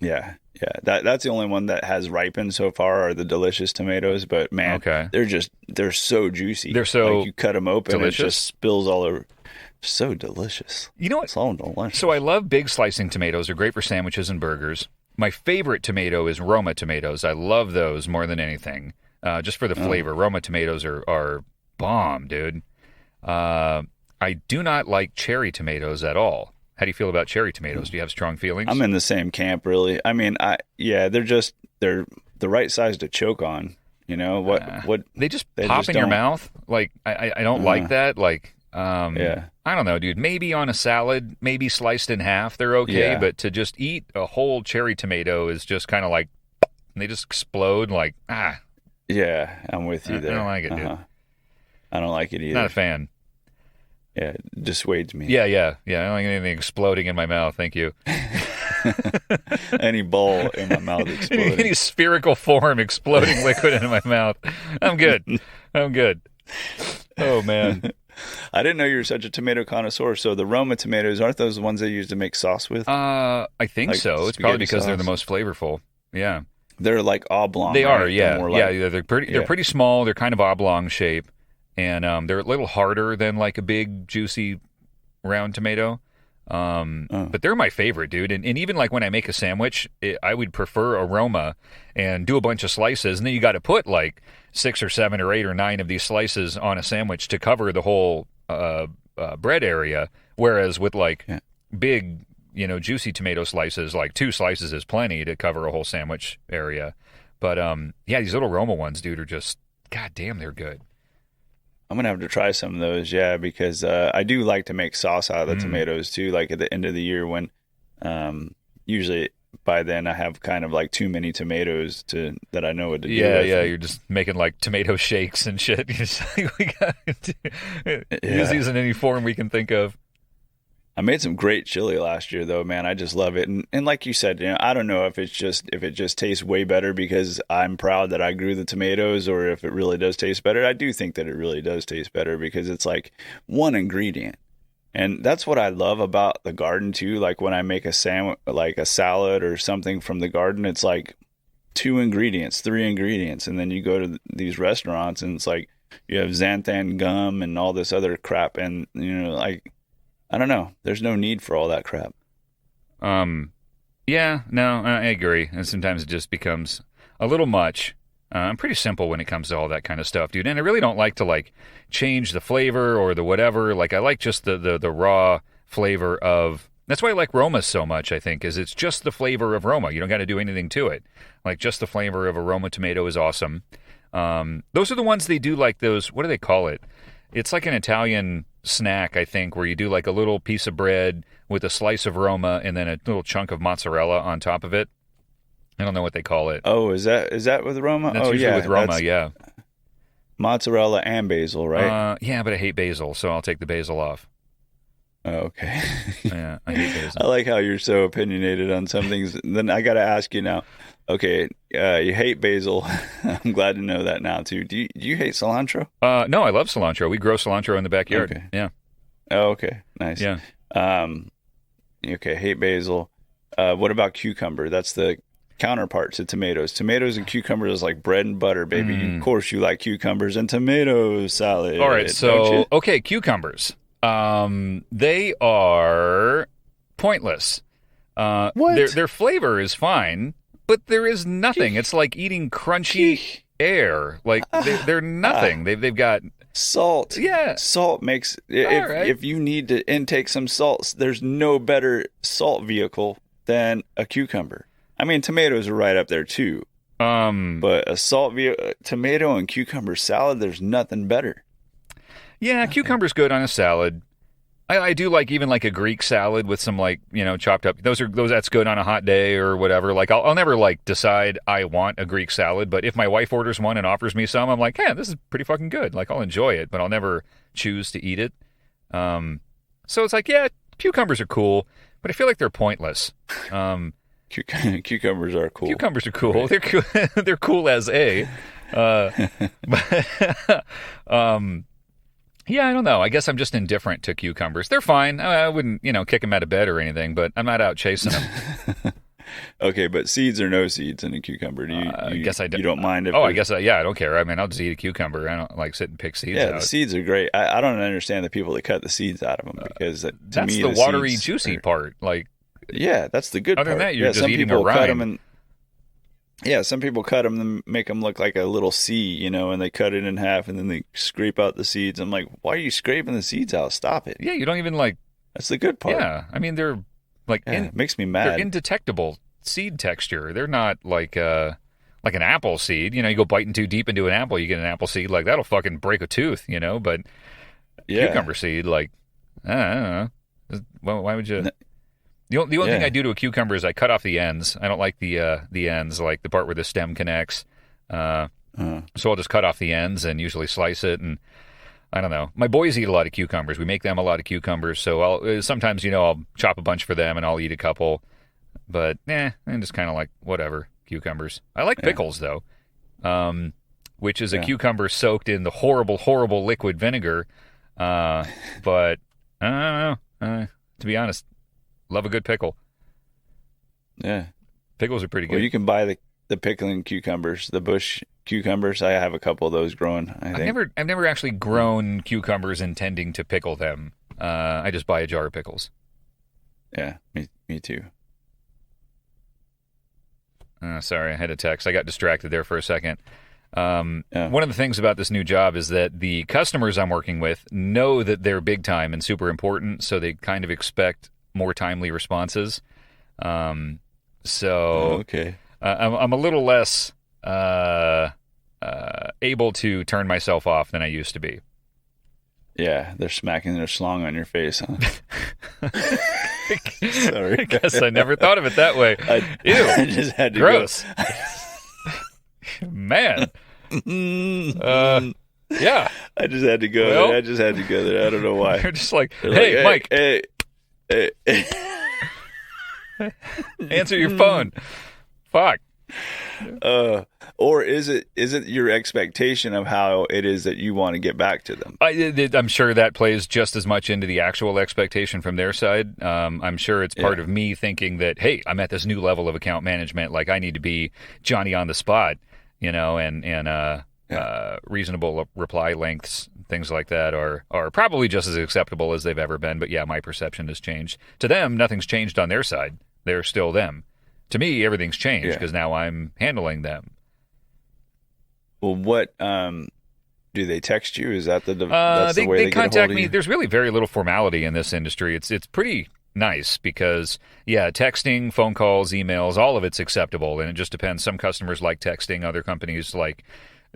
Yeah. That's the only one that has ripened so far are the delicious tomatoes. But man, okay. they're so juicy. They're so like you cut them open, delicious. It just spills all over. So delicious. You know what? So delicious. So I love big slicing tomatoes. They're great for sandwiches and burgers. My favorite tomato is Roma tomatoes. I love those more than anything, just for the flavor. Roma tomatoes are bomb, dude. I do not like cherry tomatoes at all. How do you feel about cherry tomatoes? Do you have strong feelings? I'm in the same camp, really. I mean, they're the right size to choke on. You know what? They just pop in your mouth. Like I don't like that. Like yeah. I don't know, dude. Maybe on a salad, maybe sliced in half, they're okay. Yeah. But to just eat a whole cherry tomato is just kind of like, and they just explode. Like Yeah, I'm with you there. I don't like it, dude. I don't like it either. Not a fan. Yeah, it dissuades me. Yeah. I don't like anything exploding in my mouth. Thank you. Any ball in my mouth exploding. Any spherical form exploding liquid in my mouth. I'm good. Oh, man. I didn't know you were such a tomato connoisseur. So the Roma tomatoes, aren't those the ones they use to make sauce with? I think like so. It's probably because sauce. they're the most flavorful. Yeah. They're like oblong. They right? are, yeah. They're pretty. Yeah. They're pretty small. They're kind of oblong shape, and they're a little harder than like a big juicy round tomato. But they're my favorite, dude. And even like when I make a sandwich, I would prefer aroma and do a bunch of slices, and then you got to put like 6 or 7 or 8 or 9 of these slices on a sandwich to cover the whole bread area. Whereas with like big, juicy tomato slices, like 2 slices is plenty to cover a whole sandwich area. But these little Roma ones, dude, are just goddamn, they're good. I'm going to have to try some of those, because I do like to make sauce out of the tomatoes, too, like at the end of the year when usually by then I have kind of like too many tomatoes that I know what to do with. Yeah, you're just making like tomato shakes and shit. You're just like, we got use these in any form we can think of. I made some great chili last year, though, man. I just love it. And like you said, I don't know if it just tastes way better because I'm proud that I grew the tomatoes or if it really does taste better. I do think that it really does taste better because it's like one ingredient. And that's what I love about the garden, too. Like when I make a sandwich, like a salad or something from the garden, it's like 2 ingredients, 3 ingredients. And then you go to these restaurants and it's like you have xanthan gum and all this other crap. And, I don't know. There's no need for all that crap. Yeah, no, I agree. And sometimes it just becomes a little much. I'm pretty simple when it comes to all that kind of stuff, dude. And I really don't like to like change the flavor or the whatever. Like I like just the raw flavor of. That's why I like Roma so much. I think is it's just the flavor of Roma. You don't got to do anything to it. Like just the flavor of a Roma tomato is awesome. Those are the ones they do like those. What do they call it? It's like an Italian snack, I think, where you do like a little piece of bread with a slice of Roma and then a little chunk of mozzarella on top of it. I don't know what they call it. Oh, is that with Roma? That's usually with Roma, yeah. Mozzarella and basil, right? Yeah, but I hate basil, so I'll take the basil off. Oh, okay. Yeah, I hate basil. I like how you're so opinionated on some things. Then I got to ask you now. Okay, you hate basil. I'm glad to know that now too. Do you hate cilantro? No, I love cilantro. We grow cilantro in the backyard. Okay. Yeah. Oh, okay. Nice. Yeah. Okay, hate basil. What about cucumber? That's the counterpart to tomatoes. Tomatoes and cucumbers is like bread and butter, baby. Of course you like cucumbers and tomato salad. All right, so okay, cucumbers. They are pointless. What? Their flavor is fine, but there is nothing. It's like eating crunchy air. Like they're nothing. They've got salt. Yeah, salt makes. If you need to intake some salts, there's no better salt vehicle than a cucumber. I mean, tomatoes are right up there too. But a tomato and cucumber salad, there's nothing better. Yeah, cucumber's good on a salad. I do like even like a Greek salad with some like, chopped up. That's good on a hot day or whatever. Like I'll never like decide I want a Greek salad, but if my wife orders one and offers me some, I'm like, yeah, this is pretty fucking good. Like I'll enjoy it, but I'll never choose to eat it. So it's like, yeah, cucumbers are cool, but I feel like they're pointless. Cucumbers are cool. Cucumbers are cool. Right. They're cool. They're cool as a. Yeah, I don't know. I guess I'm just indifferent to cucumbers. They're fine. I wouldn't, kick them out of bed or anything, but I'm not out chasing them. Okay, but seeds or no seeds in a cucumber? I guess I do. You don't mind if? Oh, I guess I don't care. I mean, I'll just eat a cucumber. I don't like sit and pick seeds out. Yeah, the seeds are great. I don't understand the people that cut the seeds out of them because that's me, the watery, juicy part. Like, yeah, that's the good part. Other than that, you're just eating a rind. Yeah, some people cut them and make them look like a little C, and they cut it in half and then they scrape out the seeds. I'm like, why are you scraping the seeds out? Stop it. Yeah, you don't even like. That's the good part. Yeah, I mean they're like it makes me mad. They're indetectable seed texture. They're not like an apple seed. You go biting too deep into an apple, you get an apple seed. Like that'll fucking break a tooth. But cucumber seed, like I don't know. Well, why would you? The only thing I do to a cucumber is I cut off the ends. I don't like the ends, like the part where the stem connects. So I'll just cut off the ends and usually slice it. And I don't know. My boys eat a lot of cucumbers. We make them a lot of cucumbers. So I'll sometimes I'll chop a bunch for them and I'll eat a couple. But I'm just kind of like whatever cucumbers. I like pickles though, which is a cucumber soaked in the horrible, horrible liquid vinegar. But I don't know. To be honest. Love a good pickle. Yeah. Pickles are pretty good. Well, you can buy the pickling cucumbers, the bush cucumbers. I have a couple of those growing, I think. I've never actually grown cucumbers intending to pickle them. I just buy a jar of pickles. Yeah, me too. Sorry, I had a text. I got distracted there for a second. One of the things about this new job is that the customers I'm working with know that they're big time and super important, so they kind of expect more timely responses. I'm a little less able to turn myself off than I used to be. Yeah, they're smacking their schlong on your face, huh? Sorry. I guess I never thought of it that way. Ew. I just had to gross. Man. Yeah. I just had to go there. I just had to go there. I don't know why. You're just like, hey, Mike. Hey. Answer your phone. Fuck. Or is it your expectation of how it is that you want to get back to them? I'm sure that plays just as much into the actual expectation from their side. I'm sure it's part of me thinking that, hey, I'm at this new level of account management. Like I need to be Johnny on the spot, and reasonable reply lengths, things like that are probably just as acceptable as they've ever been. But yeah, my perception has changed. To them, nothing's changed on their side. They're still them. To me, everything's changed because now I'm handling them. Well, what do they text you? Is that that's the way they contact me? There's really very little formality in this industry. It's pretty nice because texting, phone calls, emails, all of it's acceptable, and it just depends. Some customers like texting, other companies like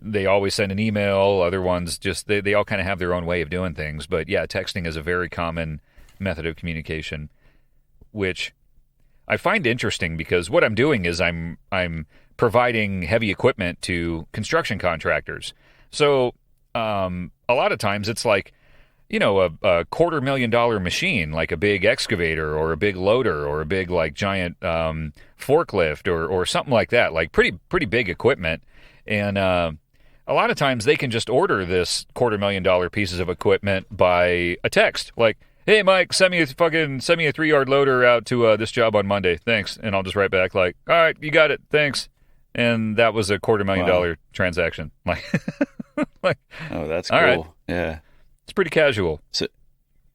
they always send an email. Other ones just they all kind of have their own way of doing things. But yeah, texting is a very common method of communication, which I find interesting because what I'm doing is I'm providing heavy equipment to construction contractors. So a lot of times it's like, a $250,000 machine, like a big excavator or a big loader or a big like giant forklift or something like that, like pretty big equipment. And a lot of times they can just order this $250,000 pieces of equipment by a text, like, "Hey Mike, send me a 3-yard loader out to this job on Monday, thanks." And I'll just write back like, "All right, you got it, thanks." And that was a $250,000 transaction. Like, oh, that's all cool. Right. Yeah. It's pretty casual. So,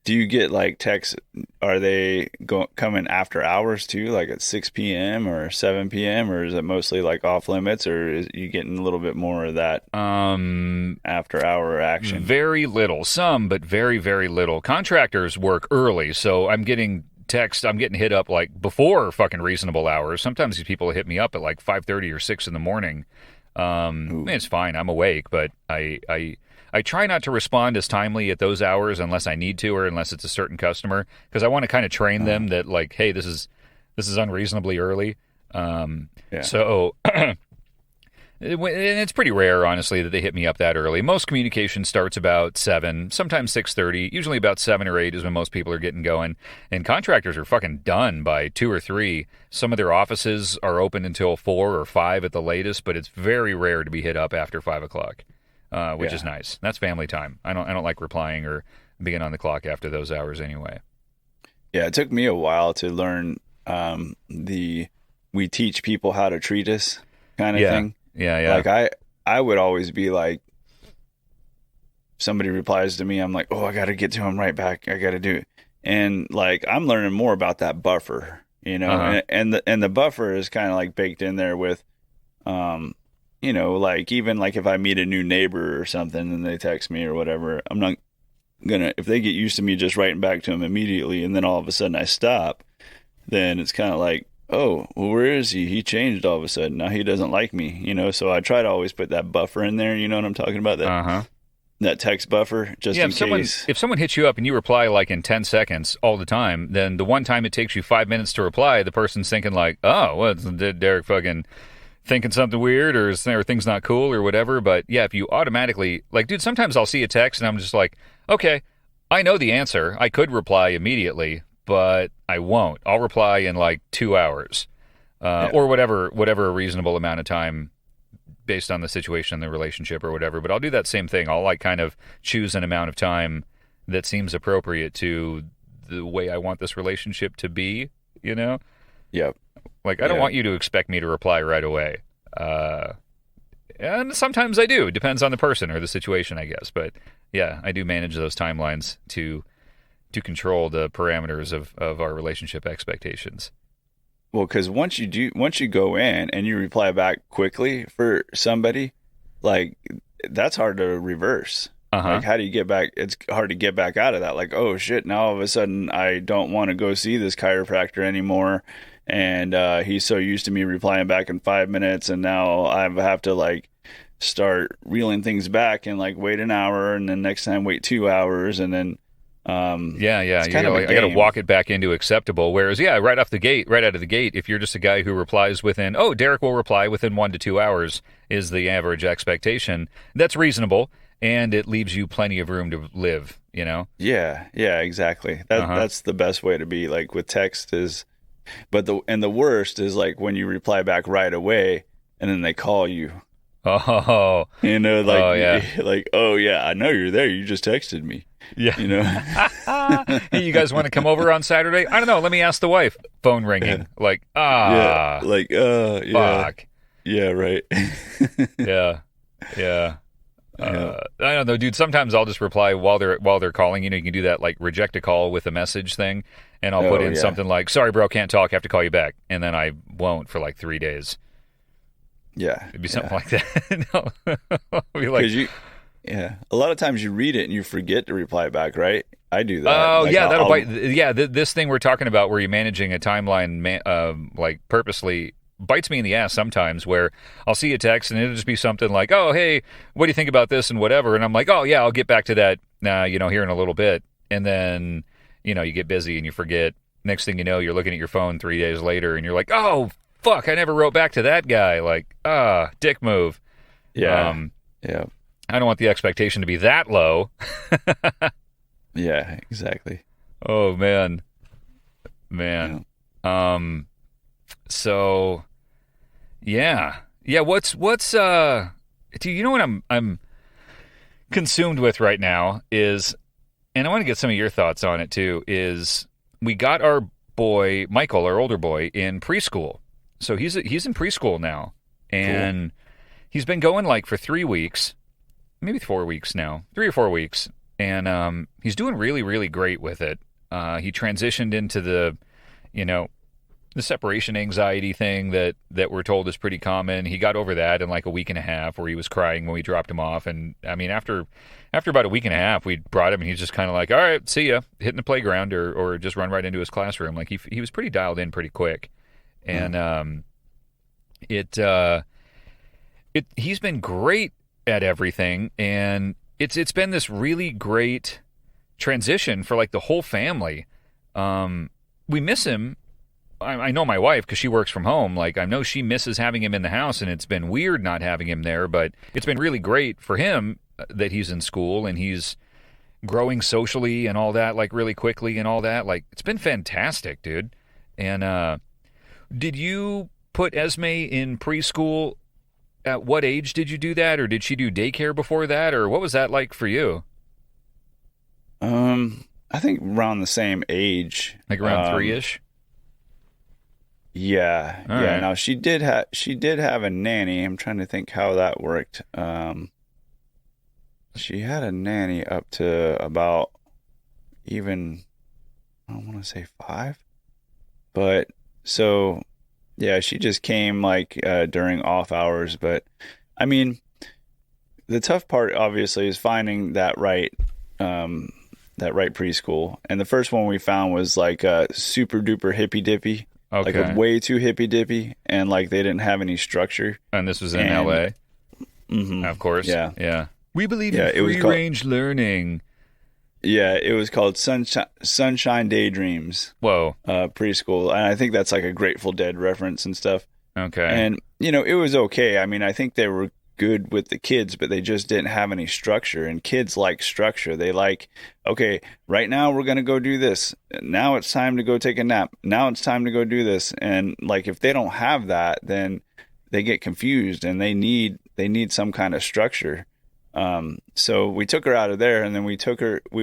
do you get like texts? Are they coming after hours too, like at 6 p.m. or 7 p.m., or is it mostly like off limits, or is you getting a little bit more of that after hour action? Very little, some, but very, very little. Contractors work early, so I'm getting hit up like before fucking reasonable hours. Sometimes these people hit me up at like 5:30 or 6 in the morning. It's fine. I'm awake, but I try not to respond as timely at those hours unless I need to or unless it's a certain customer, because I want to kind of train them that like, hey, this is unreasonably early. So it's pretty rare, honestly, that they hit me up that early. Most communication starts about 7, sometimes 6:30. Usually about 7 or 8 is when most people are getting going. And contractors are fucking done by 2 or 3. Some of their offices are open until 4 or 5 at the latest, but it's very rare to be hit up after 5 o'clock. Which is nice. That's family time. I don't like replying or being on the clock after those hours anyway. Yeah, it took me a while to learn we teach people how to treat us kind of thing. Yeah. Like I would always be like, somebody replies to me, I'm like, oh, I got to get to him right back. I got to do it. And like, I'm learning more about that buffer, and the buffer is kind of like baked in there with, like even like if I meet a new neighbor or something and they text me or whatever, I'm not gonna, if they get used to me just writing back to them immediately and then all of a sudden I stop, then it's kind of like, oh, well, where is he? He changed all of a sudden. Now he doesn't like me, So I try to always put that buffer in there. You know what I'm talking about? That text buffer, just in case. If someone hits you up and you reply like in 10 seconds all the time, then the one time it takes you 5 minutes to reply, the person's thinking like, oh, what, did Derek fucking thinking something weird or things not cool or whatever? But yeah, if you automatically, like, dude, sometimes I'll see a text and I'm just like, okay, I know the answer. I could reply immediately, but I won't. I'll reply in like 2 hours or whatever a reasonable amount of time based on the situation, the relationship or whatever. But I'll do that same thing. I'll like kind of choose an amount of time that seems appropriate to the way I want this relationship to be, Yep. Like, I don't want you to expect me to reply right away. And sometimes I do. Depends on the person or the situation, I guess. But yeah, I do manage those timelines to control the parameters of our relationship expectations. Well, because once you go in and you reply back quickly for somebody, like, that's hard to reverse. Like, how do you get back? It's hard to get back out of that. Like, oh shit, now all of a sudden I don't want to go see this chiropractor anymore. And he's so used to me replying back in 5 minutes, and now I have to like start reeling things back and like wait an hour, and then next time wait 2 hours, and then I got to walk it back into acceptable. Whereas right out of the gate, if you're just a guy who replies within, Derek will reply within 1 to 2 hours is the average expectation. That's reasonable, and it leaves you plenty of room to live. Yeah, exactly. That's the best way to be. Like with text is. But the worst is like when you reply back right away and then they call you. Oh, like, oh yeah, I know you're there. You just texted me. Yeah. Hey, you guys want to come over on Saturday? I don't know. Let me ask the wife. Phone ringing. Like, fuck. Yeah, right. Yeah. I don't know, dude. Sometimes I'll just reply while they're calling. You can do that like reject a call with a message thing, and I'll put in something like, "Sorry, bro, can't talk. Have to call you back," and then I won't for like 3 days. Yeah, it'd be something like that. No, be like, a lot of times you read it and you forget to reply back, right? I do that. Oh, like, that'll bite. Yeah, this thing we're talking about, where you're managing a timeline, like purposely bites me in the ass sometimes where I'll see a text and it'll just be something like, oh, hey, what do you think about this and whatever? And I'm like, oh, yeah, I'll get back to that, here in a little bit. And then, you get busy and you forget. Next thing you know, you're looking at your phone 3 days later and you're like, oh, fuck, I never wrote back to that guy. Like, dick move. Yeah. Yeah. I don't want the expectation to be that low. Yeah, exactly. Oh, man. Yeah. So, yeah. Yeah, what's do you know what I'm consumed with right now is, and I want to get some of your thoughts on it too, is we got our boy, Michael, our older boy, in preschool. So he's in preschool now. And he's been going like for 3 weeks, maybe 4 weeks now, 3 or 4 weeks. And he's doing really, really great with it. He transitioned into the separation anxiety thing that we're told is pretty common. He got over that in like a week and a half where he was crying when we dropped him off. And I mean, after about a week and a half, we brought him and he's just kind of like, all right, see ya, hitting the playground or just run right into his classroom. Like he was pretty dialed in pretty quick. And he's been great at everything. And it's been this really great transition for like the whole family. We miss him. I know my wife, because she works from home, like I know she misses having him in the house, and it's been weird not having him there, but it's been really great for him that he's in school and he's growing socially and all that, like really quickly and all that. Like it's been fantastic, dude. And did you put Esme in preschool? At what age did you do that, or did she do daycare before that, or what was that like for you? I think around the same age, like around 3-ish. Yeah, All yeah. right. Now she did have a nanny. I'm trying to think how that worked. She had a nanny up to about even, I don't want to say 5, but so yeah, she just came like during off hours. But I mean, the tough part obviously is finding that right preschool. And the first one we found was like super duper hippy dippy. Okay. Like way too hippy dippy, and like they didn't have any structure. And this was in LA? Mm-hmm. Of course. Yeah. We believe in free-range learning. Yeah, it was called Sunshine Daydreams. Whoa. Preschool. And I think that's like a Grateful Dead reference and stuff. Okay. And, it was okay. I mean, I think they were good with the kids, but they just didn't have any structure. And kids like structure. They like, okay, right now we're going to go do this. Now it's time to go take a nap. Now it's time to go do this. And like, if they don't have that, then they get confused and they need some kind of structure. So we took her out of there, and then we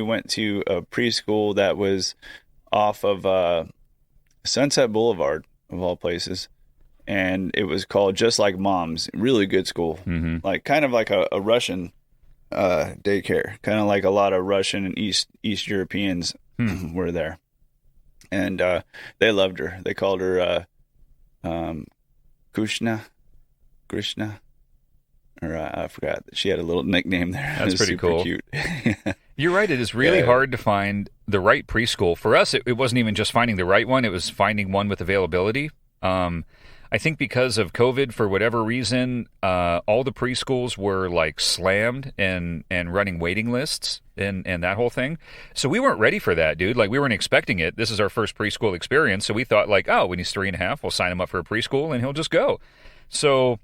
went to a preschool that was off of Sunset Boulevard, of all places. And it was called Just Like Mom's. Really good school. Mm-hmm. Like kind of like a Russian daycare. Kind of like a lot of Russian and East Europeans were there. And they loved her. They called her Krishna. Or I forgot. She had a little nickname there. That's pretty cool. Cute. You're right. It is really hard to find the right preschool. For us, it wasn't even just finding the right one. It was finding one with availability. I think because of COVID, for whatever reason, all the preschools were like slammed and running waiting lists and that whole thing. So we weren't ready for that, dude. Like we weren't expecting it. This is our first preschool experience. So we thought like, oh, when he's 3.5, we'll sign him up for a preschool and he'll just go. So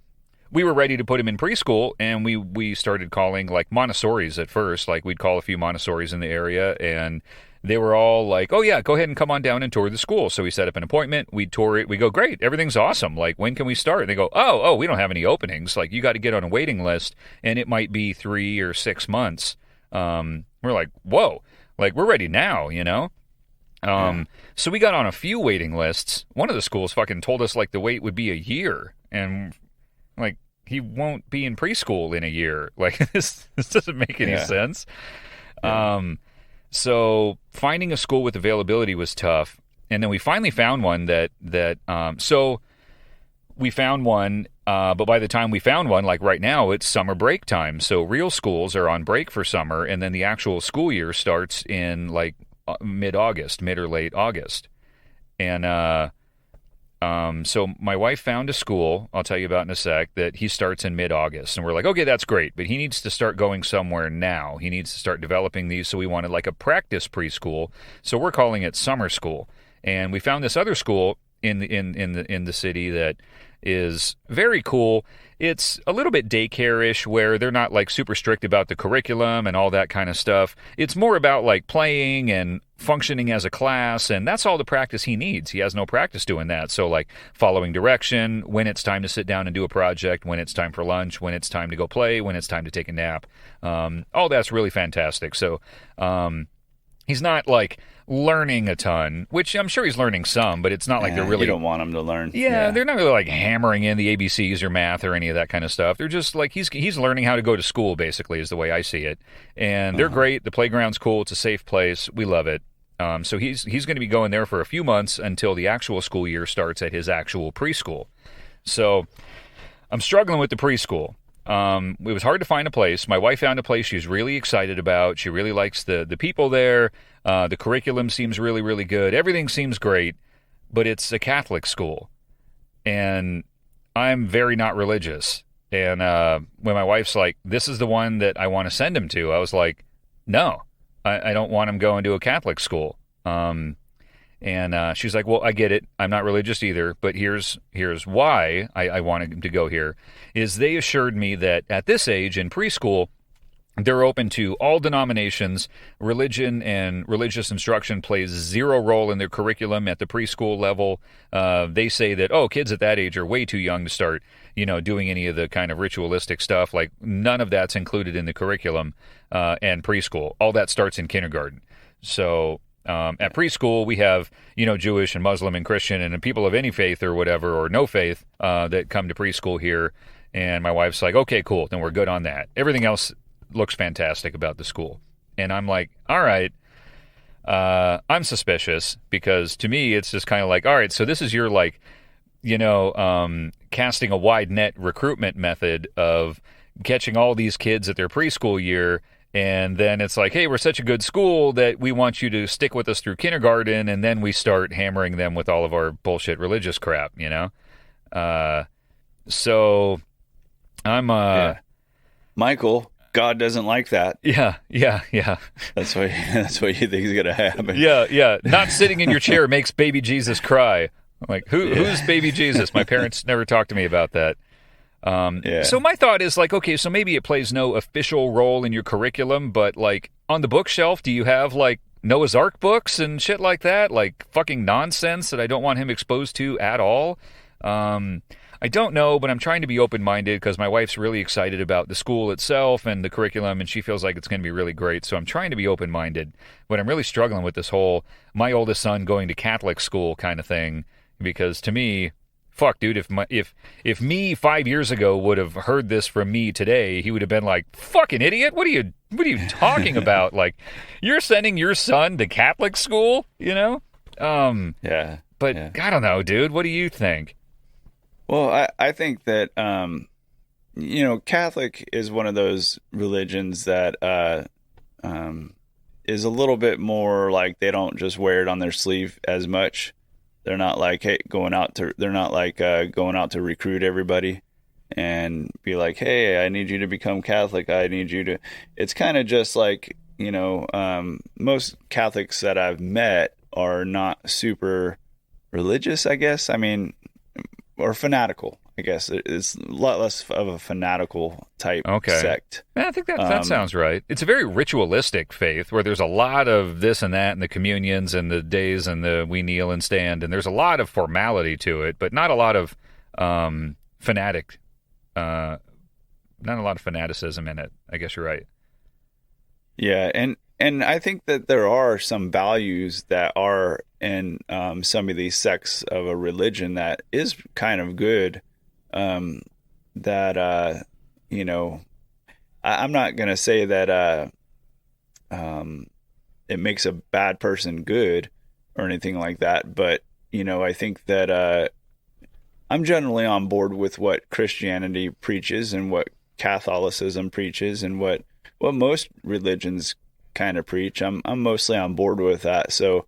we were ready to put him in preschool, and we started calling like Montessori's at first. Like we'd call a few Montessori's in the area, and they were all like, oh yeah, go ahead and come on down and tour the school. So we set up an appointment, we'd tour it, we go, great, everything's awesome. Like, when can we start? And they go, oh, we don't have any openings. Like, you got to get on a waiting list, and it might be 3 or 6 months. We're like, whoa, like we're ready now, So we got on a few waiting lists. One of the schools fucking told us like the wait would be a year, and like, he won't be in preschool in a year. Like, this doesn't make any sense. Yeah. So finding a school with availability was tough. And then we finally found one so we found one, but by the time we found one, like right now, it's summer break time. So real schools are on break for summer, and then the actual school year starts in like mid or late August. And So my wife found a school, I'll tell you about in a sec, that he starts in mid-August. And we're like, okay, that's great. But he needs to start going somewhere now. He needs to start developing these. So we wanted like a practice preschool. So we're calling it summer school. And we found this other school in the city that is very cool. It's a little bit daycare-ish where they're not like super strict about the curriculum and all that kind of stuff. It's more about like playing and functioning as a class, and that's all the practice he needs. He has no practice doing that. So like following direction, when it's time to sit down and do a project, when it's time for lunch, when it's time to go play, when it's time to take a nap. All that's really fantastic. So he's not like learning a ton, which I'm sure he's learning some, but it's not like they're really... You don't want him to learn. Yeah, they're not really like hammering in the ABCs or math or any of that kind of stuff. They're just like, he's learning how to go to school, basically, is the way I see it. And they're great. The playground's cool. It's a safe place. We love it. So he's going to be going there for a few months until the actual school year starts at his actual preschool. So I'm struggling with the preschool. It was hard to find a place. My wife found a place she's really excited about. She really likes the people there. The curriculum seems really, really good. Everything seems great, but it's a Catholic school. And I'm very not religious. And when my wife's like, this is the one that I want to send him to, I was like, no, I don't want him going to a Catholic school. And she's like, well, I get it. I'm not religious either, but here's why I wanted him to go here, is they assured me that at this age in preschool, they're open to all denominations. Religion and religious instruction plays zero role in their curriculum at the preschool level. They say that, kids at that age are way too young to start, doing any of the kind of ritualistic stuff. Like none of that's included in the curriculum and preschool. All that starts in kindergarten. So at preschool, we have, Jewish and Muslim and Christian and people of any faith or whatever, or no faith, that come to preschool here. And my wife's like, okay, cool. Then we're good on that. Everything else looks fantastic about the school. And I'm like, all right, I'm suspicious, because to me, it's just kind of like, all right, so this is your like, casting a wide net recruitment method of catching all these kids at their preschool year. And then it's like, hey, we're such a good school that we want you to stick with us through kindergarten, and then we start hammering them with all of our bullshit religious crap, So I'm Michael, God doesn't like that. Yeah. That's what you think is gonna happen. Yeah. Not sitting in your chair makes baby Jesus cry. I'm like, who's baby Jesus? My parents never talked to me about that. So my thought is like, okay, so maybe it plays no official role in your curriculum, but like on the bookshelf, do you have like Noah's Ark books and shit like that? Like fucking nonsense that I don't want him exposed to at all? I don't know, but I'm trying to be open-minded because my wife's really excited about the school itself and the curriculum, and she feels like it's going to be really great. So I'm trying to be open-minded, but I'm really struggling with this whole my oldest son going to Catholic school kind of thing, because to me, fuck, dude, if me 5 years ago would have heard this from me today, he would have been like, fucking idiot, what are you talking about? Like, you're sending your son to Catholic school, But I don't know, dude. What do you think? Well, I think that, Catholic is one of those religions that is a little bit more like they don't just wear it on their sleeve as much. They're not like going out to recruit everybody and be like, hey, I need you to become Catholic. I need you to. It's kind of just like, most Catholics that I've met are not super religious, I guess. I mean, or fanatical, I guess. It's a lot less of a fanatical type sect. Yeah, I think that sounds right. It's a very ritualistic faith where there's a lot of this and that and the communions and the days and the we kneel and stand, and there's a lot of formality to it, but not a lot of not a lot of fanaticism in it. I guess you're right. Yeah, and I think that there are some values that are in some of these sects of a religion that is kind of good. I'm not going to say that it makes a bad person good or anything like that, but I think that I'm generally on board with what Christianity preaches and what Catholicism preaches and what most religions kind of preach. I'm mostly on board with that, so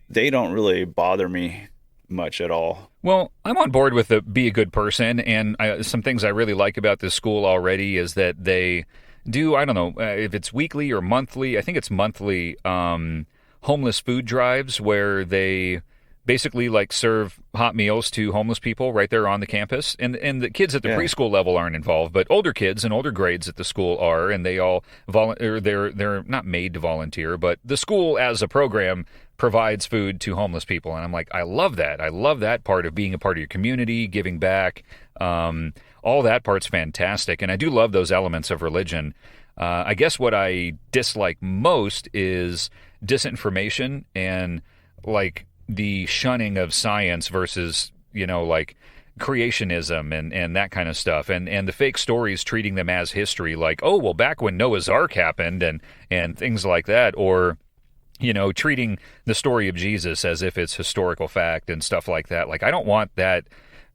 they don't really bother me much at all. Well, I'm on board with the be a good person, and some things I really like about this school already is that they do, I don't know if it's weekly or monthly, I think it's monthly, homeless food drives where they basically like serve hot meals to homeless people right there on the campus. And the kids at the preschool level aren't involved, but older kids and older grades at the school are, and they all they're not made to volunteer, but the school as a program provides food to homeless people. And I'm like, I love that. I love that part of being a part of your community, giving back. All that part's fantastic. And I do love those elements of religion. I guess what I dislike most is disinformation and like the shunning of science versus, like creationism and that kind of stuff. And the fake stories treating them as history, like, oh, well, back when Noah's Ark happened and things like that. Or, treating the story of Jesus as if it's historical fact and stuff like that. Like, I don't want that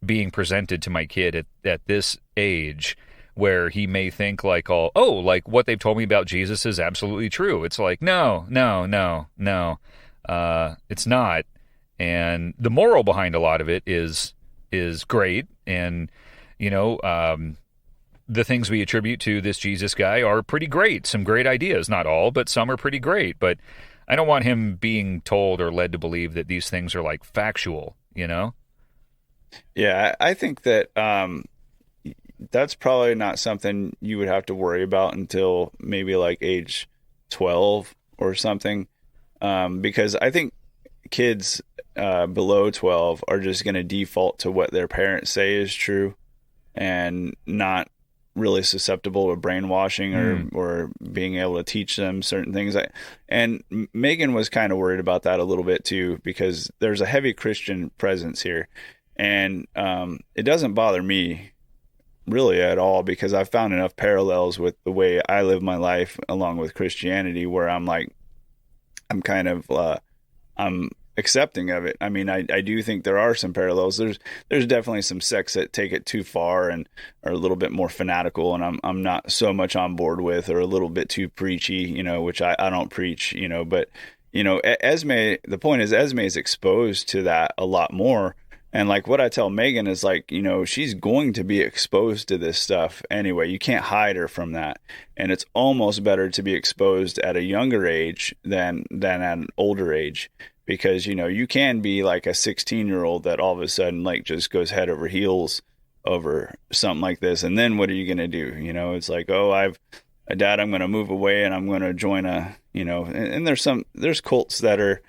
being presented to my kid at this age where he may think like, like what they've told me about Jesus is absolutely true. It's like, no, it's not. And the moral behind a lot of it is great. And, the things we attribute to this Jesus guy are pretty great. Some great ideas, not all, but some are pretty great. But I don't want him being told or led to believe that these things are like factual, Yeah, I think that that's probably not something you would have to worry about until maybe like age 12 or something. Because I think kids below 12 are just going to default to what their parents say is true and not really susceptible to brainwashing or being able to teach them certain things. And Megan was kind of worried about that a little bit too, because there's a heavy Christian presence here. And it doesn't bother me really at all, because I've found enough parallels with the way I live my life along with Christianity where I'm like, I'm kind of, I'm accepting of it. I mean, I do think there are some parallels. There's definitely some sects that take it too far and are a little bit more fanatical, and I'm not so much on board with, or a little bit too preachy, which I don't preach, but Esme, the point is Esme is exposed to that a lot more. And like what I tell Megan is like, she's going to be exposed to this stuff anyway. You can't hide her from that. And it's almost better to be exposed at a younger age than at an older age, because, you can be like a 16-year-old that all of a sudden like just goes head over heels over something like this. And then what are you going to do? It's like, oh, Dad, I'm going to move away and I'm going to join and there's cults that are,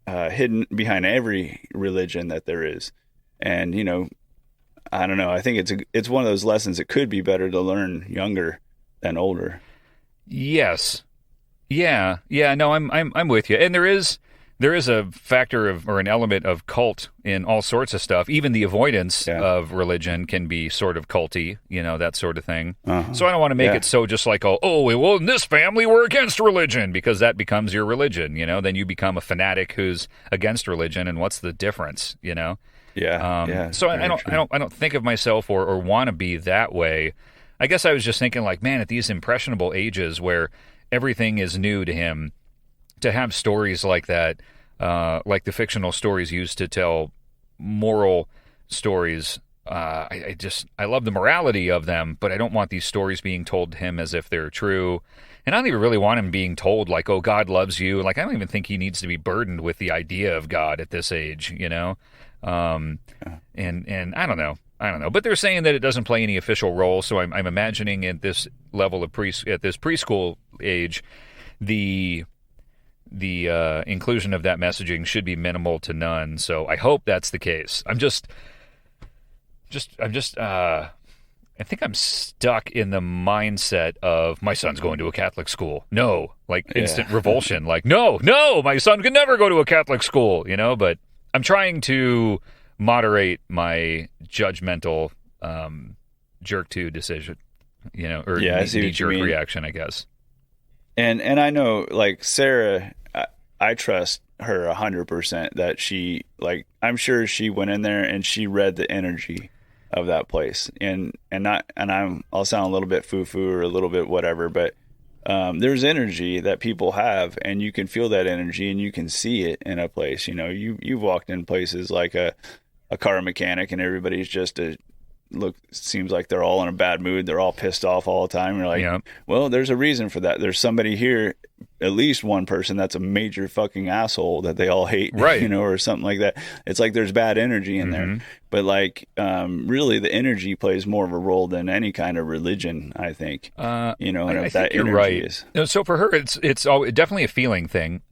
hidden behind every religion that there is. And, I don't know. I think it's one of those lessons that could be better to learn younger than older. Yes. Yeah. No, I'm with you. And there is a factor of, or an element of cult in all sorts of stuff. Even the avoidance of religion can be sort of culty, that sort of thing. Uh-huh. So I don't want to make it so just like, well, in this family we're against religion, because that becomes your religion, then you become a fanatic who's against religion, and what's the difference, Yeah. So I don't think of myself or want to be that way. I guess I was just thinking like, man, at these impressionable ages where everything is new to him, to have stories like that, like the fictional stories used to tell moral stories, I love the morality of them, but I don't want these stories being told to him as if they're true. And I don't even really want him being told like, oh, God loves you. Like, I don't even think he needs to be burdened with the idea of God at this age, And I don't know. But they're saying that it doesn't play any official role. So I'm imagining at this level of at this preschool age, the inclusion of that messaging should be minimal to none. So I hope that's the case. I think I'm stuck in the mindset of my son's going to a Catholic school. No, like instant revulsion. Like, no, my son can never go to a Catholic school, but I'm trying to moderate my judgmental jerk to decision, or knee-jerk reaction, I guess. And I know, like, Sarah, I trust her 100% that she, like, I'm sure she went in there and she read the energy of that place. I'll sound a little bit foo-foo or a little bit whatever, but there's energy that people have, and you can feel that energy and you can see it in a place. You've walked in places like a car mechanic, and everybody's just seems like they're all in a bad mood. They're all pissed off all the time. You're like, well, there's a reason for that. There's somebody here, at least one person that's a major fucking asshole that they all hate, right? Or something like that. It's like there's bad energy in there. But like, really, the energy plays more of a role than any kind of religion, I think. And if that energy right. is. So for her, it's definitely a feeling thing.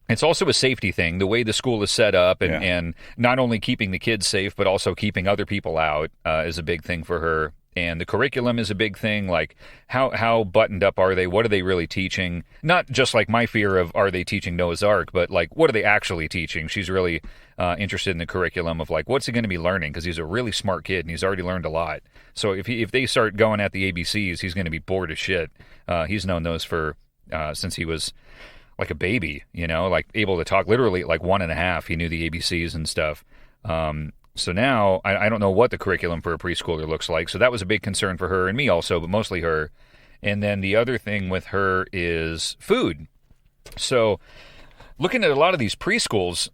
It's also a safety thing, the way the school is set up, and not only keeping the kids safe, but also keeping other people out is a big thing for her. And the curriculum is a big thing, like how buttoned up are they? What are they really teaching? Not just like my fear of are they teaching Noah's Ark, but like what are they actually teaching? She's really interested in the curriculum of like what's he going to be learning, because he's a really smart kid and he's already learned a lot. So if they start going at the ABCs, he's going to be bored as shit. He's known those for since he was like a baby, like able to talk literally like 1.5. He knew the ABCs and stuff. So now I don't know what the curriculum for a preschooler looks like. So that was a big concern for her and me also, but mostly her. And then the other thing with her is food. So looking at a lot of these preschools,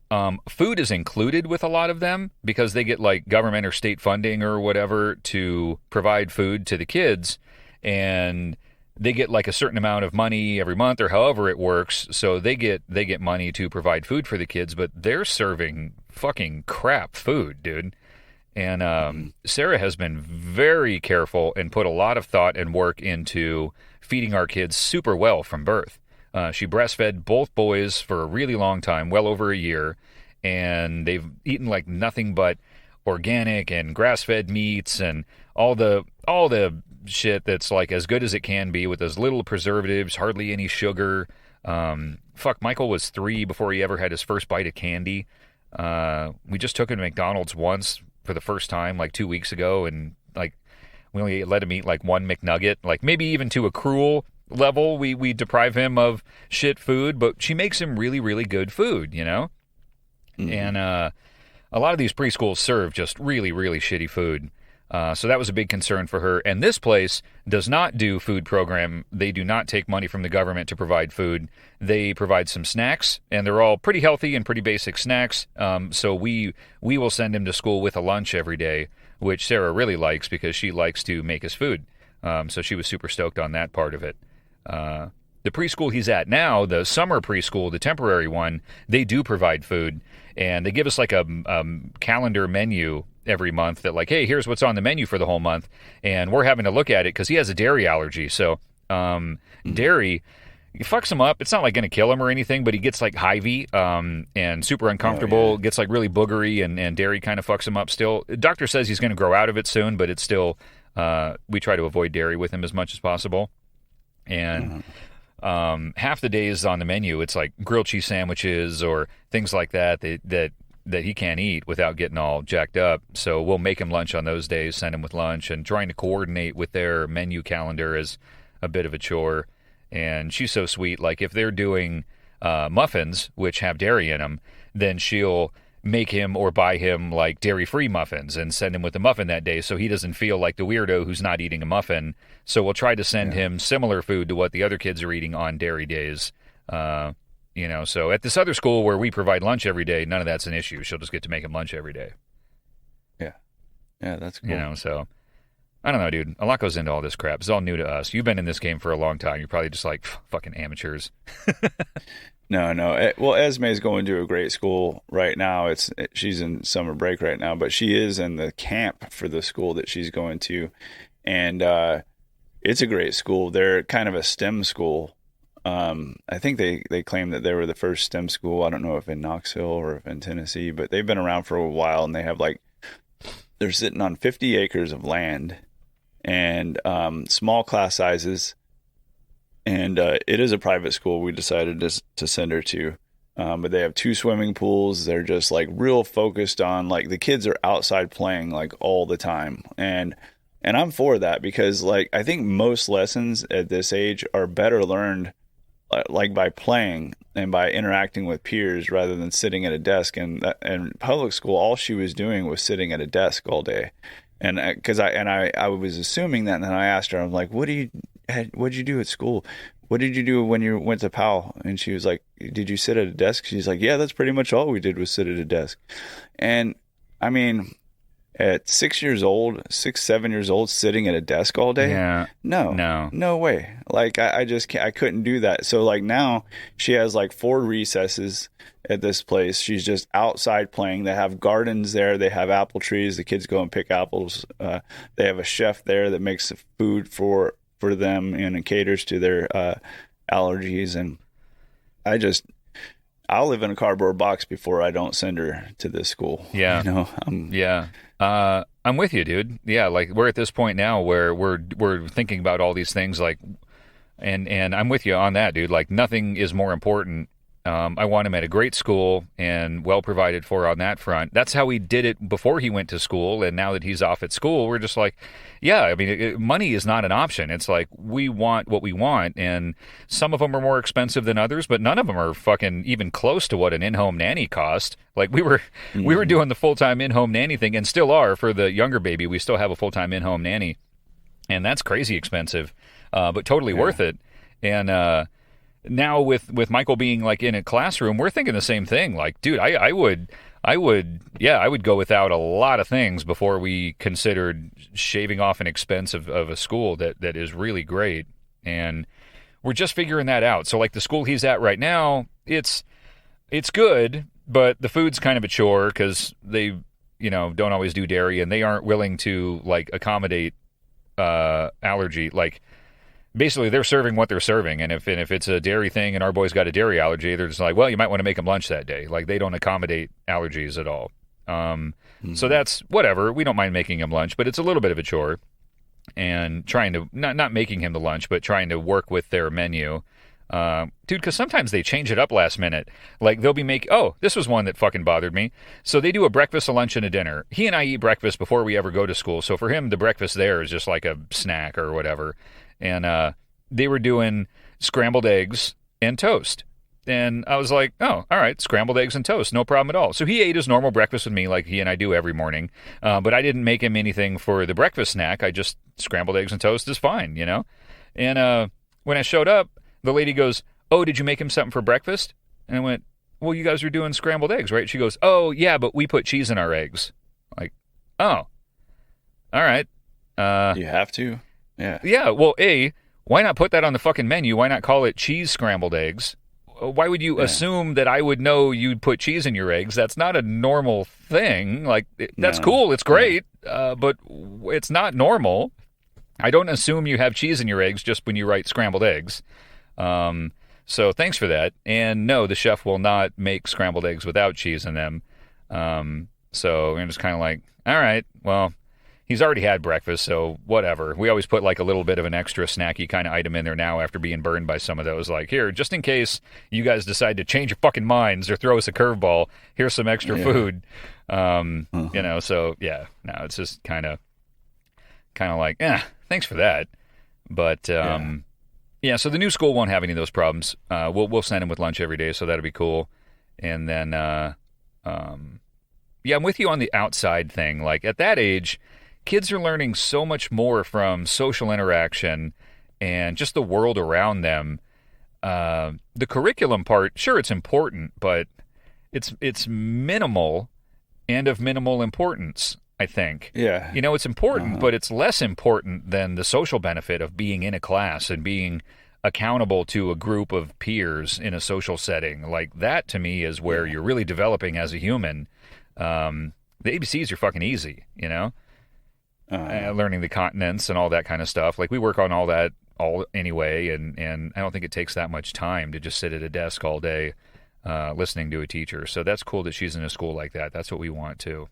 food is included with a lot of them because they get like government or state funding or whatever to provide food to the kids. And they get like a certain amount of money every month or however it works. So they get money to provide food for the kids, but they're serving fucking crap food, dude. And Sarah has been very careful and put a lot of thought and work into feeding our kids super well from birth. She breastfed both boys for a really long time, well over a year, and they've eaten like nothing but organic and grass-fed meats and all the shit that's like as good as it can be with as little preservatives, hardly any sugar. Michael was 3 before he ever had his first bite of candy. We just took him to McDonald's once for the first time like 2 weeks ago, and like we only let him eat like one McNugget, like maybe even to a cruel level we deprive him of shit food, but she makes him really, really good food, And a lot of these preschools serve just really, really shitty food. So that was a big concern for her. And this place does not do food program. They do not take money from the government to provide food. They provide some snacks, and they're all pretty healthy and pretty basic snacks. So we will send him to school with a lunch every day, which Sarah really likes because she likes to make his food. So she was super stoked on that part of it. The preschool he's at now, the summer preschool, the temporary one, they do provide food, and they give us like a calendar menu every month that like, hey, here's what's on the menu for the whole month, and we're having to look at it because he has a dairy allergy. So dairy, it fucks him up. It's not like going to kill him or anything, but he gets like hivey and super uncomfortable, gets like really boogery, and dairy kind of fucks him up still. The doctor says he's going to grow out of it soon, but it's still, we try to avoid dairy with him as much as possible. And half the days on the menu, it's like grilled cheese sandwiches or things like that he can't eat without getting all jacked up. So we'll make him lunch on those days, send him with lunch, and trying to coordinate with their menu calendar is a bit of a chore. And she's so sweet. Like if they're doing muffins, which have dairy in them, then she'll make him or buy him like dairy-free muffins and send him with a muffin that day so he doesn't feel like the weirdo who's not eating a muffin. So we'll try to send him similar food to what the other kids are eating on dairy days. So at this other school where we provide lunch every day, none of that's an issue. She'll just get to make him lunch every day. Yeah. Yeah, that's cool. So I don't know, dude. A lot goes into all this crap. It's all new to us. You've been in this game for a long time. You're probably just like, fucking amateurs. No. Well, Esme's going to a great school right now. She's in summer break right now, but she is in the camp for the school that she's going to. And it's a great school. They're kind of a STEM school. I think they claim that they were the first STEM school. I don't know if in Knoxville or if in Tennessee, but they've been around for a while, and they have they're sitting on 50 acres of land and small class sizes. And it is a private school we decided to send her to. But they have 2 swimming pools. They're just like real focused on like the kids are outside playing like all the time. And I'm for that because like I think most lessons at this age are better learned like by playing and by interacting with peers rather than sitting at a desk. And public school, all she was doing was sitting at a desk all day. And because I was assuming that, and then I asked her, I'm like, what'd you do at school? what did you do when you went to PAL? And she was like, did you sit at a desk? She's like, yeah, that's pretty much all we did was sit at a desk. And I mean, at 7 years old, sitting at a desk all day. Yeah. No way. Like I just can't, I couldn't do that. So like now she has like 4 recesses at this place. She's just outside playing. They have gardens there. They have apple trees. The kids go and pick apples. They have a chef there that makes food for them and caters to their allergies. And I'll live in a cardboard box before I don't send her to this school. Yeah. You know? Yeah. I'm with you, dude. Yeah, like we're at this point now where we're thinking about all these things, like, and I'm with you on that, dude. Like nothing is more important. I want him at a great school and well provided for on that front. That's how we did it before he went to school, and now that he's off at school, we're just like, yeah, I mean, money is not an option. It's like we want what we want, and some of them are more expensive than others, but none of them are fucking even close to what an in-home nanny cost. Like we were doing the full-time in-home nanny thing, and still are for the younger baby. We still have a full-time in-home nanny, and that's crazy expensive, but totally worth it. And now with Michael being like in a classroom, we're thinking the same thing. Like, dude, I would go without a lot of things before we considered shaving off an expense of a school that is really great. And we're just figuring that out. So like the school he's at right now, it's good, but the food's kind of a chore because they, don't always do dairy, and they aren't willing to like accommodate allergy. Like, basically, they're serving what they're serving, and if it's a dairy thing and our boy's got a dairy allergy, they're just like, well, you might want to make him lunch that day. Like, they don't accommodate allergies at all. So that's whatever. We don't mind making him lunch, but it's a little bit of a chore. And trying to, not making him the lunch, but trying to work with their menu. Dude, because sometimes they change it up last minute. Like, they'll be this was one that fucking bothered me. So they do a breakfast, a lunch, and a dinner. He and I eat breakfast before we ever go to school. So for him, the breakfast there is just like a snack or whatever. And they were doing scrambled eggs and toast. And I was like, oh, all right, scrambled eggs and toast, no problem at all. So he ate his normal breakfast with me like he and I do every morning. But I didn't make him anything for the breakfast snack. I just, scrambled eggs and toast is fine, And when I showed up, the lady goes, oh, did you make him something for breakfast? And I went, well, you guys are doing scrambled eggs, right? She goes, oh, yeah, but we put cheese in our eggs. Like, oh, all right. You have to? Yeah. Yeah, well, why not put that on the fucking menu? Why not call it cheese scrambled eggs? Why would you assume that I would know you'd put cheese in your eggs? That's not a normal thing. Like, that's cool. It's great, but it's not normal. I don't assume you have cheese in your eggs just when you write scrambled eggs. So thanks for that. And no, the chef will not make scrambled eggs without cheese in them. So I'm just kind of like, all right, well, he's already had breakfast, so whatever. We always put like a little bit of an extra snacky kind of item in there now after being burned by some of those. Like, here, just in case you guys decide to change your fucking minds or throw us a curveball, here's some extra food. So yeah, no, it's just kind of like, thanks for that. But yeah, so the new school won't have any of those problems. We'll send him with lunch every day, so that'll be cool. And then, yeah, I'm with you on the outside thing. Like, at that age, kids are learning so much more from social interaction and just the world around them. The curriculum part, sure, it's important, but it's minimal and of minimal importance, I think. Yeah. It's important, but it's less important than the social benefit of being in a class and being accountable to a group of peers in a social setting. Like, that, to me, is where you're really developing as a human. The ABCs are fucking easy, learning the continents and all that kind of stuff. Like, we work on all that anyway, and I don't think it takes that much time to just sit at a desk all day listening to a teacher. So that's cool that she's in a school like that. That's what we want too.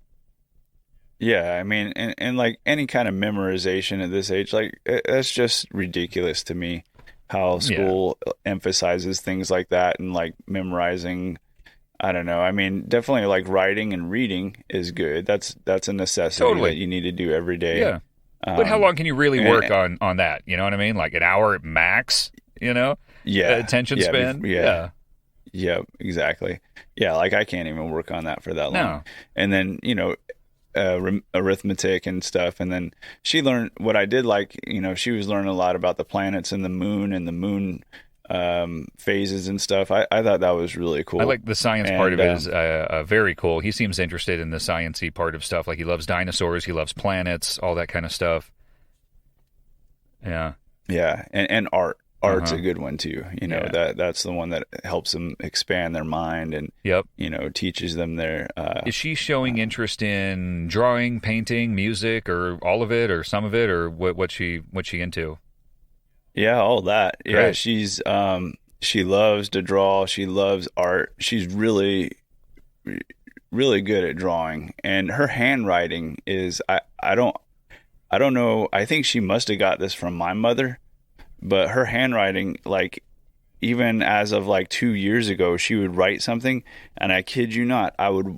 Yeah, I mean, and like any kind of memorization at this age, like that's just ridiculous to me, how school emphasizes things like that and like memorizing. I don't know. I mean, definitely like writing and reading is good. That's a necessity that you need to do every day. Yeah. But how long can you really work on that? You know what I mean? Like an hour at max, Yeah. Attention span. Yeah. Yep, exactly. Yeah, like I can't even work on that for that long. No. And then, arithmetic and stuff. And then she learned what I did like, she was learning a lot about the planets and the moon phases and stuff. I thought that was really cool. I like the science part of it is very cool. He seems interested in the sciencey part of stuff. Like he loves dinosaurs, he loves planets, all that kind of stuff. Yeah. Yeah. And art. Art's a good one too. That's the one that helps them expand their mind and, teaches them their... Is she showing interest in drawing, painting, music, or all of it, or some of it, or what's she into? Yeah, all that. Great. Yeah, she loves to draw. She loves art. She's really, really good at drawing, and her handwriting is I don't know. I think she must have got this from my mother, but her handwriting, like even as of like 2 years ago, she would write something, and I kid you not, I would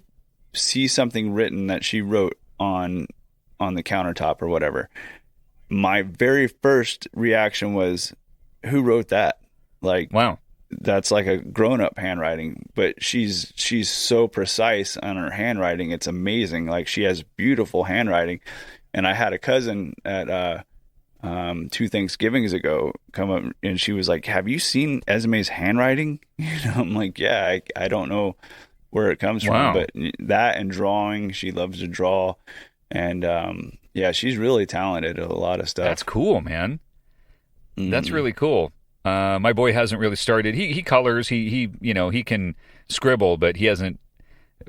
see something written that she wrote on the countertop or whatever. My very first reaction was, who wrote that? Like, wow, that's like a grown-up handwriting, but she's so precise on her handwriting. It's amazing. Like, she has beautiful handwriting. And I had a cousin at 2 Thanksgivings ago come up, and she was like, have you seen Esme's handwriting? I'm like, yeah, I don't know where it comes from, but that and drawing, she loves to draw. And yeah, she's really talented at a lot of stuff. That's cool, man. That's really cool. My boy hasn't really started. He colors. He can scribble, but he hasn't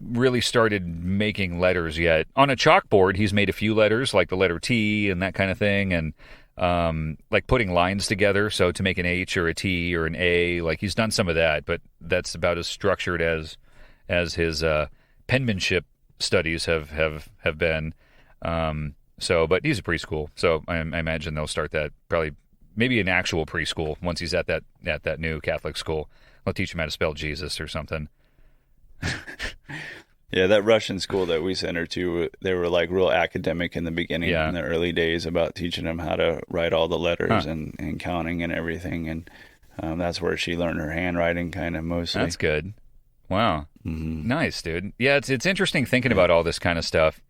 really started making letters yet. On a chalkboard, he's made a few letters, like the letter T and that kind of thing, and like putting lines together. So to make an H or a T or an A, like he's done some of that, but that's about as structured as his penmanship studies have been. But he's a preschool, so I imagine they'll start that probably maybe an actual preschool once he's at that new Catholic school. They'll teach him how to spell Jesus or something. Yeah, that Russian school that we sent her to, they were like real academic in the beginning, in the early days, about teaching them how to write all the letters and counting and everything. And that's where she learned her handwriting kind of mostly. That's good. Wow. Mm-hmm. Nice, dude. Yeah, it's interesting thinking about all this kind of stuff.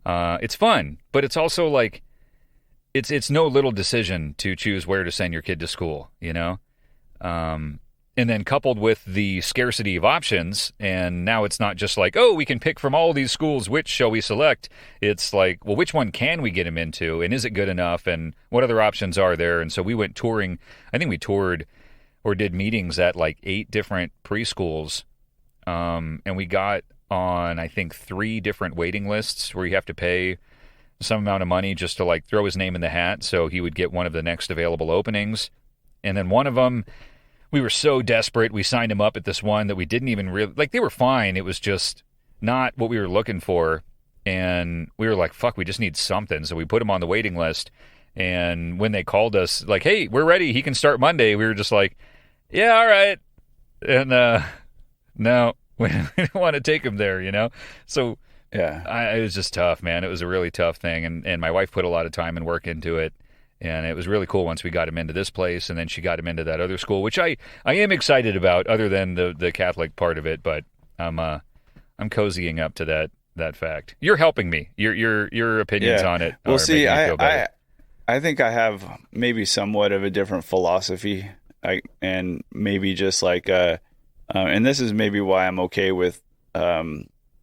It's fun, but it's also like it's no little decision to choose where to send your kid to school, and then coupled with the scarcity of options, and now it's not just like, oh, we can pick from all these schools, which shall we select? It's like, well, which one can we get him into, and is it good enough, and what other options are there? And so we went touring. I think we toured or did meetings at like 8 different preschools, and we got on, I think, 3 different waiting lists where you have to pay some amount of money just to like throw his name in the hat so he would get one of the next available openings. And then one of them, we were so desperate, we signed him up at this one that we didn't even really, like, they were fine. It was just not what we were looking for. And we were like, fuck, we just need something. So we put him on the waiting list. And when they called us, like, hey, we're ready, he can start Monday, we were just like, yeah, all right. And no, we didn't want to take him there, So yeah, it was just tough, man. It was a really tough thing. And my wife put a lot of time and work into it. And it was really cool once we got him into this place, and then she got him into that other school, which I am excited about, other than the Catholic part of it. But I'm cozying up to that fact. You're helping me. Your opinions on it. Well, see, I think I have maybe somewhat of a different philosophy, and maybe just like and this is maybe why I'm okay with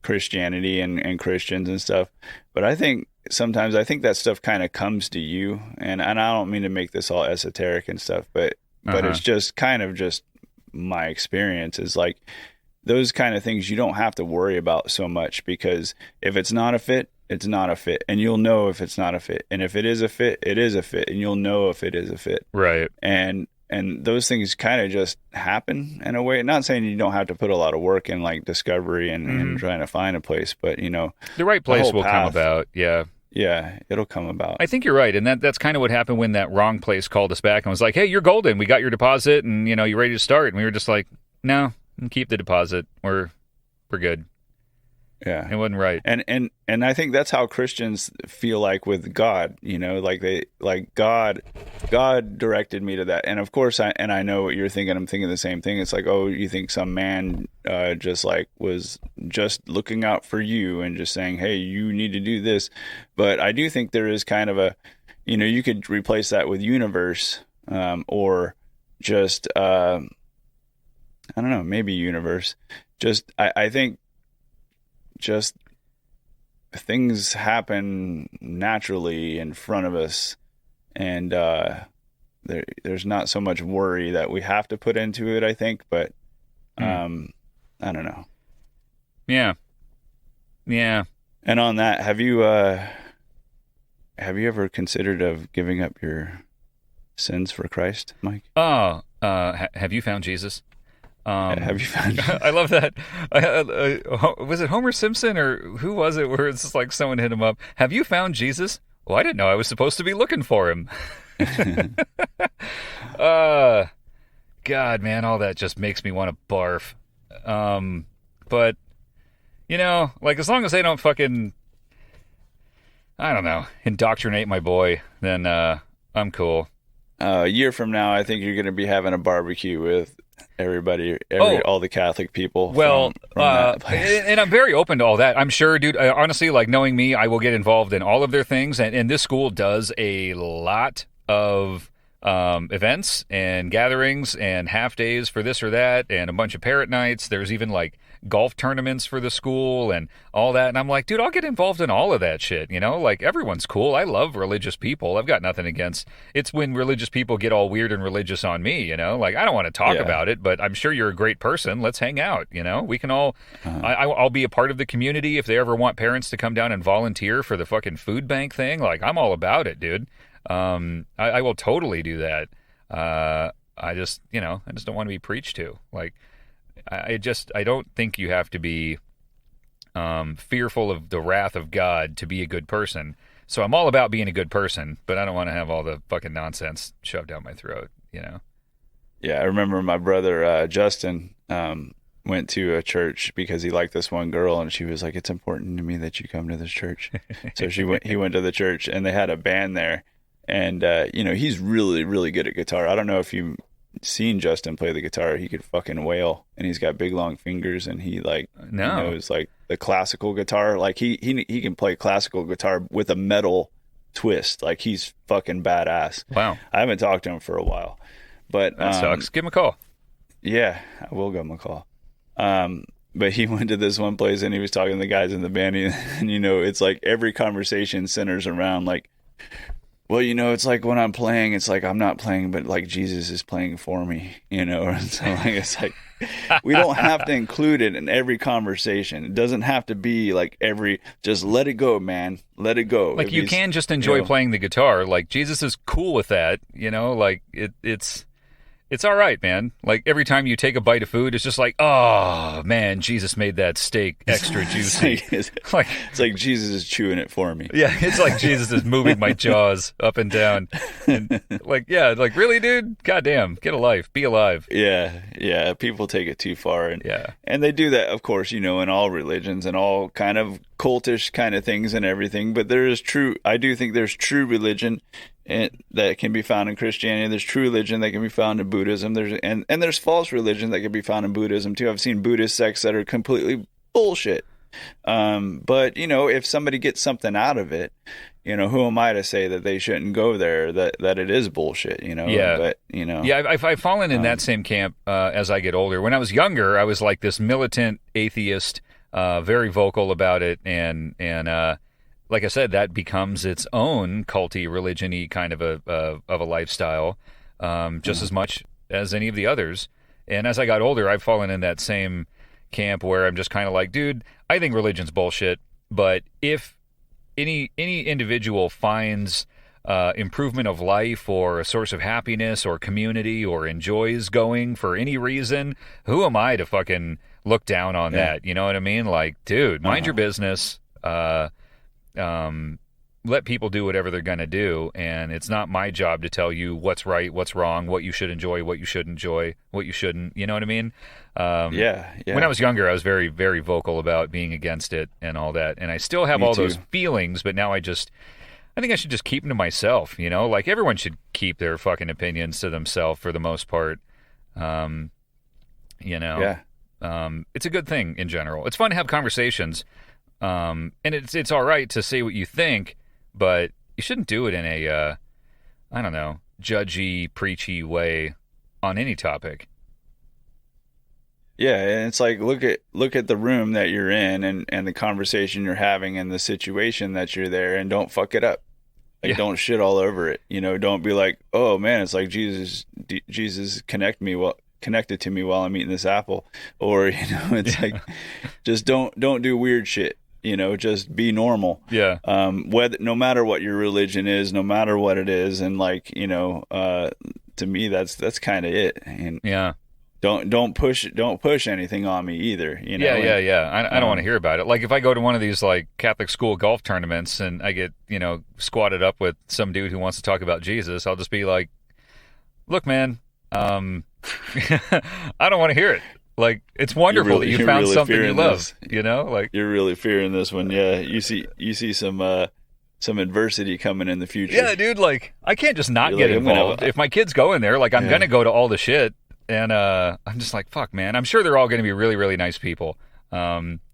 Christianity and Christians and stuff. But I think sometimes that stuff kind of comes to you, and I don't mean to make this all esoteric and stuff, but it's just kind of just my experience is like those kind of things you don't have to worry about so much, because if it's not a fit, it's not a fit, and you'll know if it's not a fit, and if it is a fit, it is a fit, and you'll know if it is a fit. Right. And those things kind of just happen in a way. Not saying you don't have to put a lot of work in like discovery and trying to find a place, but the right place will come about. Yeah. Yeah, it'll come about. I think you're right, and that's kind of what happened when that wrong place called us back and was like, "Hey, you're golden. We got your deposit, and you're ready to start." And we were just like, "No, keep the deposit. We're good." Yeah, it wasn't right. And I think that's how Christians feel like with God. Like God directed me to that. And of course, I know what you're thinking. I'm thinking the same thing. It's like, oh, you think some man just like was just looking out for you and just saying, hey, you need to do this. But I do think there is kind of a, you could replace that with universe, or just, I don't know, maybe universe. Just, I think just things happen naturally in front of us, and there's not so much worry that we have to put into it, I think, but I don't know. Yeah. And on that, have you ever considered of giving up your sins for Christ, Mike? Oh, have you found Jesus? Have you found Jesus? I love that. Was it Homer Simpson or who was it where it's just like someone hit him up? Have you found Jesus? Well, I didn't know I was supposed to be looking for him. God, man, all that just makes me want to barf. But, like as long as they don't fucking, I don't know, indoctrinate my boy, then I'm cool. A year from now, I think you're going to be having a barbecue with everybody, all the Catholic people. Well, and I'm very open to all that. I'm sure, dude, honestly, like knowing me, I will get involved in all of their things. And this school does a lot of events and gatherings and half days for this or that and a bunch of parrot nights. There's even like golf tournaments for the school and all that. And I'm like, dude, I'll get involved in all of that shit. Like everyone's cool. I love religious people. I've got nothing against. It's when religious people get all weird and religious on me, like I don't want to talk about it, but I'm sure you're a great person. Let's hang out. We can all, I'll be a part of the community. If they ever want parents to come down and volunteer for the fucking food bank thing, like I'm all about it, dude. I will totally do that. I just don't want to be preached to. Like, I don't think you have to be fearful of the wrath of God to be a good person. So I'm all about being a good person, but I don't want to have all the fucking nonsense shoved down my throat, Yeah, I remember my brother, Justin, went to a church because he liked this one girl, and she was like, it's important to me that you come to this church. So he went to the church, and they had a band there. And, he's really, really good at guitar. I don't know if you've seen Justin play the guitar. He could fucking wail, and he's got big, long fingers, and he knows like the classical guitar. Like he can play classical guitar with a metal twist. Like he's fucking badass. Wow. I haven't talked to him for a while, but that sucks. Give him a call. Yeah, I will give him a call. But he went to this one place, and he was talking to the guys in the band, and it's like every conversation centers around like, well, it's like when I'm playing, it's like I'm not playing, but like Jesus is playing for me, And so like it's like we don't have to include it in every conversation. It doesn't have to be like just let it go, man. Let it go. Like you can just enjoy playing the guitar. Like Jesus is cool with that, like it's all right, man. Like every time you take a bite of food, it's just like, oh man, Jesus made that steak extra juicy. It's like Jesus is chewing it for me. Yeah, it's like Jesus is moving my jaws up and down. And like really, dude? Goddamn, get a life, be alive. Yeah. People take it too far, and they do that, of course, in all religions and all kind of cultish kind of things and everything. But I do think there's true religion that can be found in Christianity. There's true religion that can be found in Buddhism. There's false religion that can be found in Buddhism too. I've seen Buddhist sects that are completely bullshit. But if somebody gets something out of it, who am I to say that they shouldn't go there? That it is bullshit. Yeah. But Yeah, I've fallen in that same camp as I get older. When I was younger, I was like this militant atheist, very vocal about it, and like I said, that becomes its own culty, religion-y kind of a lifestyle, just as much as any of the others. And as I got older, I've fallen in that same camp where I'm just kind of like, dude, I think religion's bullshit. But if any individual finds improvement of life or a source of happiness or community or enjoys going for any reason, who am I to fucking look down on that? You know what I mean? Like, dude, mind your business. Let people do whatever they're going to do, and it's not my job to tell you what's right, what's wrong, what you should enjoy, what you should enjoy, what you shouldn't. You know what I mean? Yeah. When I was younger, I was very, very vocal about being against it and all that, and I still have those feelings, but now I think I should just keep them to myself, Like, everyone should keep their fucking opinions to themselves for the most part, Yeah. It's a good thing in general. It's fun to have conversations, and it's all right to say what you think, but you shouldn't do it in a I don't know, judgy, preachy way on any topic. Yeah, and it's like look at the room that you're in and the conversation you're having and the situation that you're there, and don't fuck it up. Like, don't shit all over it. Don't be like, oh man, it's like Jesus connected to me while I'm eating this apple, or it's like, just don't do weird shit. Just be normal. Yeah. No matter what your religion is, no matter what it is, and to me that's kind of it. And yeah. Don't push anything on me either. Yeah. I don't want to hear about it. Like if I go to one of these like Catholic school golf tournaments and I get squatted up with some dude who wants to talk about Jesus, I'll just be like, look, man, I don't want to hear it. Like, it's wonderful that you found really something you love. Like you're really fearing this one. Yeah, you see some adversity coming in the future. Yeah, dude. Like, I can't just not get involved. If my kids go in there, like, I'm gonna go to all the shit, and I'm just like, fuck, man. I'm sure they're all gonna be really, really nice people.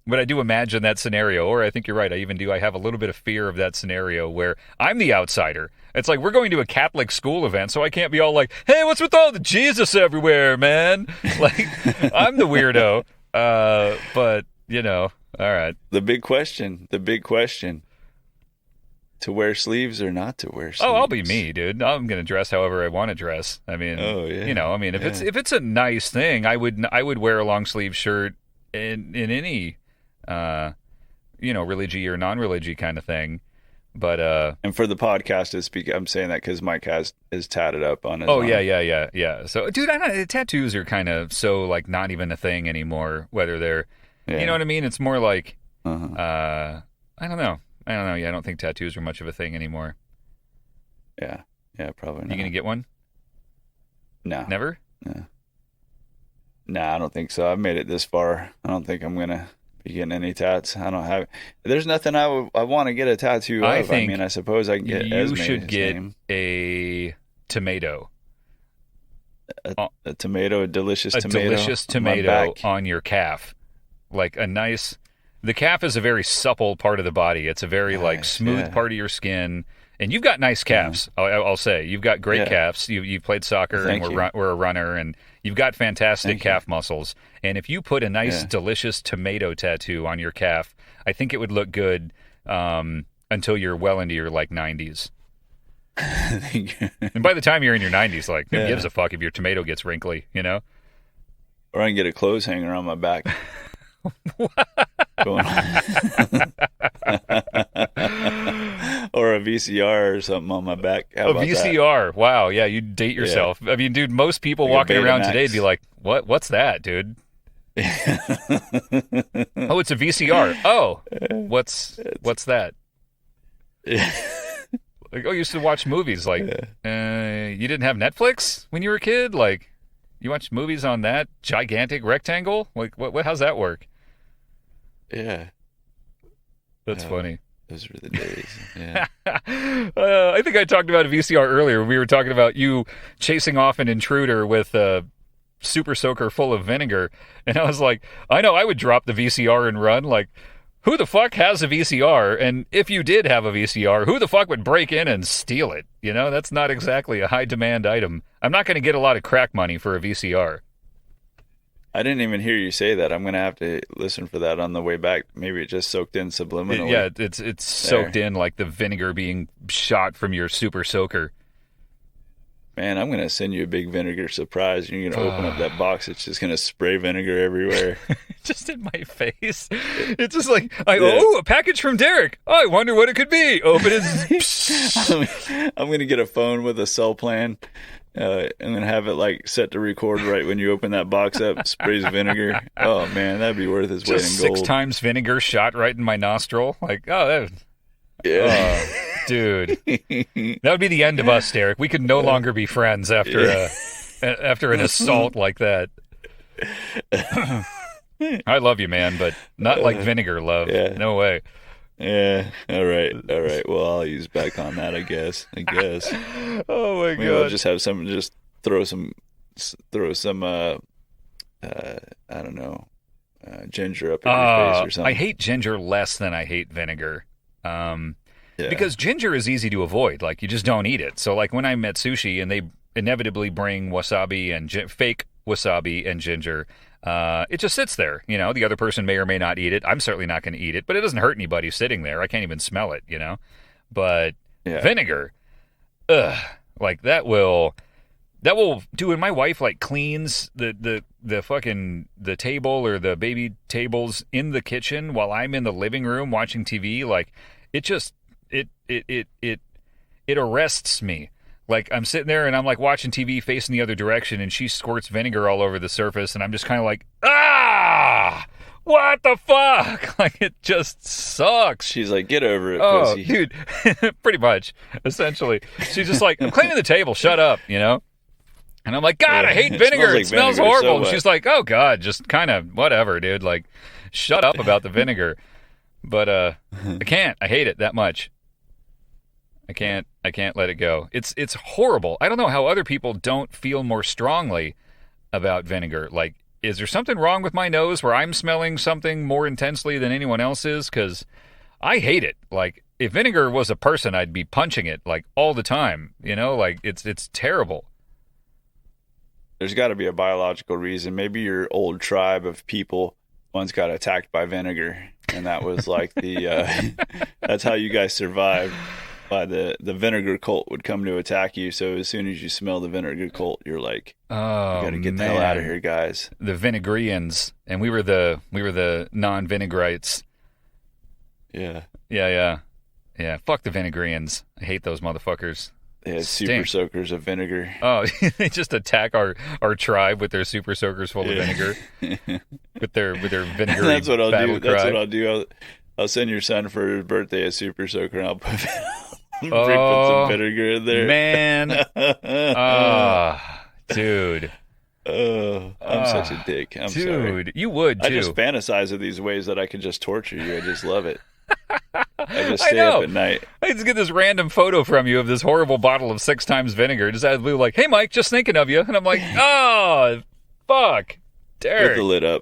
But I do imagine that scenario, or I think you're right. I have a little bit of fear of that scenario where I'm the outsider. It's like, we're going to a Catholic school event, so I can't be all like, hey, what's with all the Jesus everywhere, man? Like, I'm the weirdo. But, all right. The big question. To wear sleeves or not to wear sleeves? Oh, I'll be me, dude. I'm going to dress however I want to dress. I mean, if it's a nice thing, I would wear a long sleeve shirt in any, religi or non-religi kind of thing. But and for the podcast, I'm saying that because Mike is tatted up on his arm. Yeah. So, dude, tattoos are kind of so like not even a thing anymore. Whether they're, you know what I mean? It's more like, I don't know. Yeah, I don't think tattoos are much of a thing anymore. Yeah, probably not. You gonna get one? No, never. Nah, I don't think so. I've made it this far. I don't think I'm gonna be getting any tats. I don't have. There's nothing I want to get a tattoo of. I mean, I suppose I can get. You should get a tomato. A tomato, a delicious tomato on your calf, like a nice. The calf is a very supple part of the body. It's a very smooth part of your skin, and you've got nice calves. I'll say you've got great calves. You played soccer and we're a runner, and you've got fantastic calf muscles. And if you put a nice, delicious tomato tattoo on your calf, I think it would look good until you're well into your 90s. And by the time you're in your 90s, who gives a fuck if your tomato gets wrinkly, Or I can get a clothes hanger on my back. Or a VCR or something on my back. How about VCR? That? Wow, yeah, you date yourself. Yeah. I mean, dude, most people walking around today would be like, What's that, dude?" Oh, it's a VCR. Oh, what's that? Like, you used to watch movies. Like, you didn't have Netflix when you were a kid. Like, you watched movies on that gigantic rectangle. Like, how's that work? Yeah. That's funny. Those were the days. Yeah. I think I talked about a VCR earlier. We were talking about you chasing off an intruder with a super soaker full of vinegar. And I was like, I know I would drop the VCR and run. Like, who the fuck has a VCR? And if you did have a VCR, who the fuck would break in and steal it? That's not exactly a high demand item. I'm not going to get a lot of crack money for a VCR. I didn't even hear you say that. I'm going to have to listen for that on the way back. Maybe it just soaked in subliminally. Yeah, it's soaked in like the vinegar being shot from your super soaker. Man, I'm going to send you a big vinegar surprise. You're going to open up that box. It's just going to spray vinegar everywhere. Just in my face. It's just like, a package from Derek. Oh, I wonder what it could be. Open it. I'm going to get a phone with a cell plan. And then have it set to record right when you open that box up, sprays vinegar. Oh man, that'd be worth his weight in gold. 6 times vinegar shot right in my nostril. Dude. That would be the end of us, Derek. We could no longer be friends after an assault like that. I love you, man, but not like vinegar love. Yeah. No way. Yeah. All right. Well, I'll use back on that, I guess. Oh my God. I'll just have some. Just throw some. I don't know. ginger up in your face or something. I hate ginger less than I hate vinegar. Because ginger is easy to avoid. Like, you just don't eat it. So, like, when I'm at sushi and they inevitably bring wasabi and fake wasabi and ginger, it just sits there. You know, the other person may or may not eat it. I'm certainly not going to eat it, but it doesn't hurt anybody sitting there. I can't even smell it, you know? But vinegar, like, that will do. And my wife, like, cleans the fucking the table or the baby tables in the kitchen while I'm in the living room watching TV. Like, it just it arrests me. Like, I'm sitting there and I'm like watching TV facing the other direction, and she squirts vinegar all over the surface, and I'm just kind of like, what the fuck? Like, it just sucks. She's like, get over it, oh, pussy. Dude, pretty much, essentially. She's just like, I'm cleaning the table, shut up, you know? And I'm like, God, I hate vinegar. It smells horrible. And she's like, oh, God, just kind of whatever, dude. Like, shut up about the vinegar. But I can't. I hate it that much. I can't let it go. It's horrible. I don't know how other people don't feel more strongly about vinegar. Like, is there something wrong with my nose where I'm smelling something more intensely than anyone else is? Because I hate it. Like, if vinegar was a person, I'd be punching it, like, all the time. You know, like, it's terrible. There's got to be a biological reason. Maybe your old tribe of people once got attacked by vinegar, and that was like that's how you guys survived. By the vinegar cult would come to attack you. So as soon as you smell the vinegar cult, you're like, oh, you got to get the hell out of here, guys. The vinegarians, and we were the non-vinegarites. Yeah. Fuck the vinegarians. I hate those motherfuckers. They had super soakers of vinegar. Oh, they just attack our tribe with their super soakers full of vinegar. with their vinegar. That's what I'll do. That's what I'll do. I'll send your son for his birthday a super soaker, and I'll put some vinegar in there. Man. Dude. I'm such a dick. I'm sorry. Dude, you would, too. I just fantasize of these ways that I can just torture you. I just love it. I just stay up at night. I just get this random photo from you of this horrible bottle of 6 times vinegar. Just out of the blue, like, hey, Mike, just thinking of you. And I'm like, oh, fuck. Derek. With the lid up.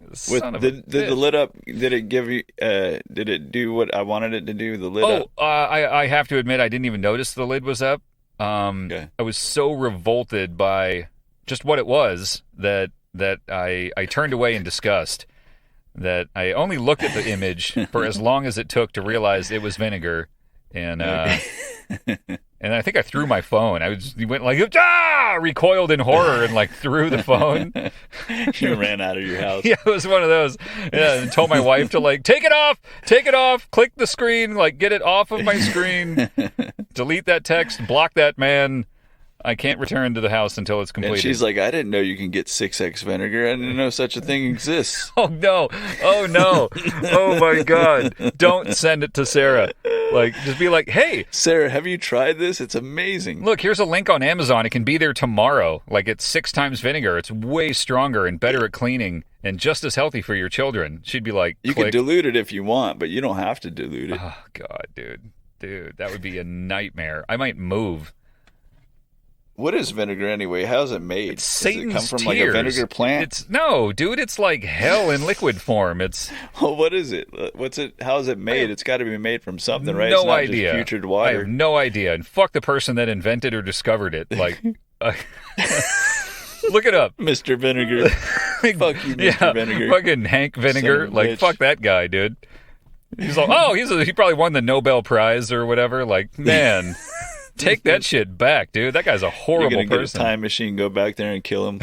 Did the lid up, did it give you, did it do what I wanted it to do, the lid up? I have to admit, I didn't even notice the lid was up. Okay. I was so revolted by just what it was that I turned away in disgust. That I only looked at the image for as long as it took to realize it was vinegar, and I think I threw my phone. You went like recoiled in horror and like threw the phone. You ran out of your house. Yeah, it was one of those. Yeah, and told my wife to like take it off, click the screen, like get it off of my screen, delete that text, block that man. I can't return to the house until it's completed. And she's like, I didn't know you can get 6X vinegar. I didn't know such a thing exists. Oh, no. Oh, no. Oh, my God. Don't send it to Sarah. Like, just be like, hey. Sarah, have you tried this? It's amazing. Look, here's a link on Amazon. It can be there tomorrow. Like, it's 6 times vinegar. It's way stronger and better at cleaning and just as healthy for your children. She'd be like, you can dilute it if you want, but you don't have to dilute it. Oh, God, dude. Dude, that would be a nightmare. I might move. What is vinegar anyway? How's it made? It's Satan's Does it come from tears. Like a vinegar plant? No, dude. It's like hell in liquid form. It's well, what is it? What's it? How is it made? It's got to be made from something, right? No it's not idea. Just putrid water. I have no idea. And fuck the person that invented or discovered it. Like, look it up, Mr. Vinegar. Fuck you, Mr. Vinegar. Fucking Hank Vinegar. Like, fuck that guy, dude. He's like, oh, he probably won the Nobel Prize or whatever. Like, man. Take that shit back, dude. That guy's a horrible person. You're gonna get a time machine, go back there and kill him.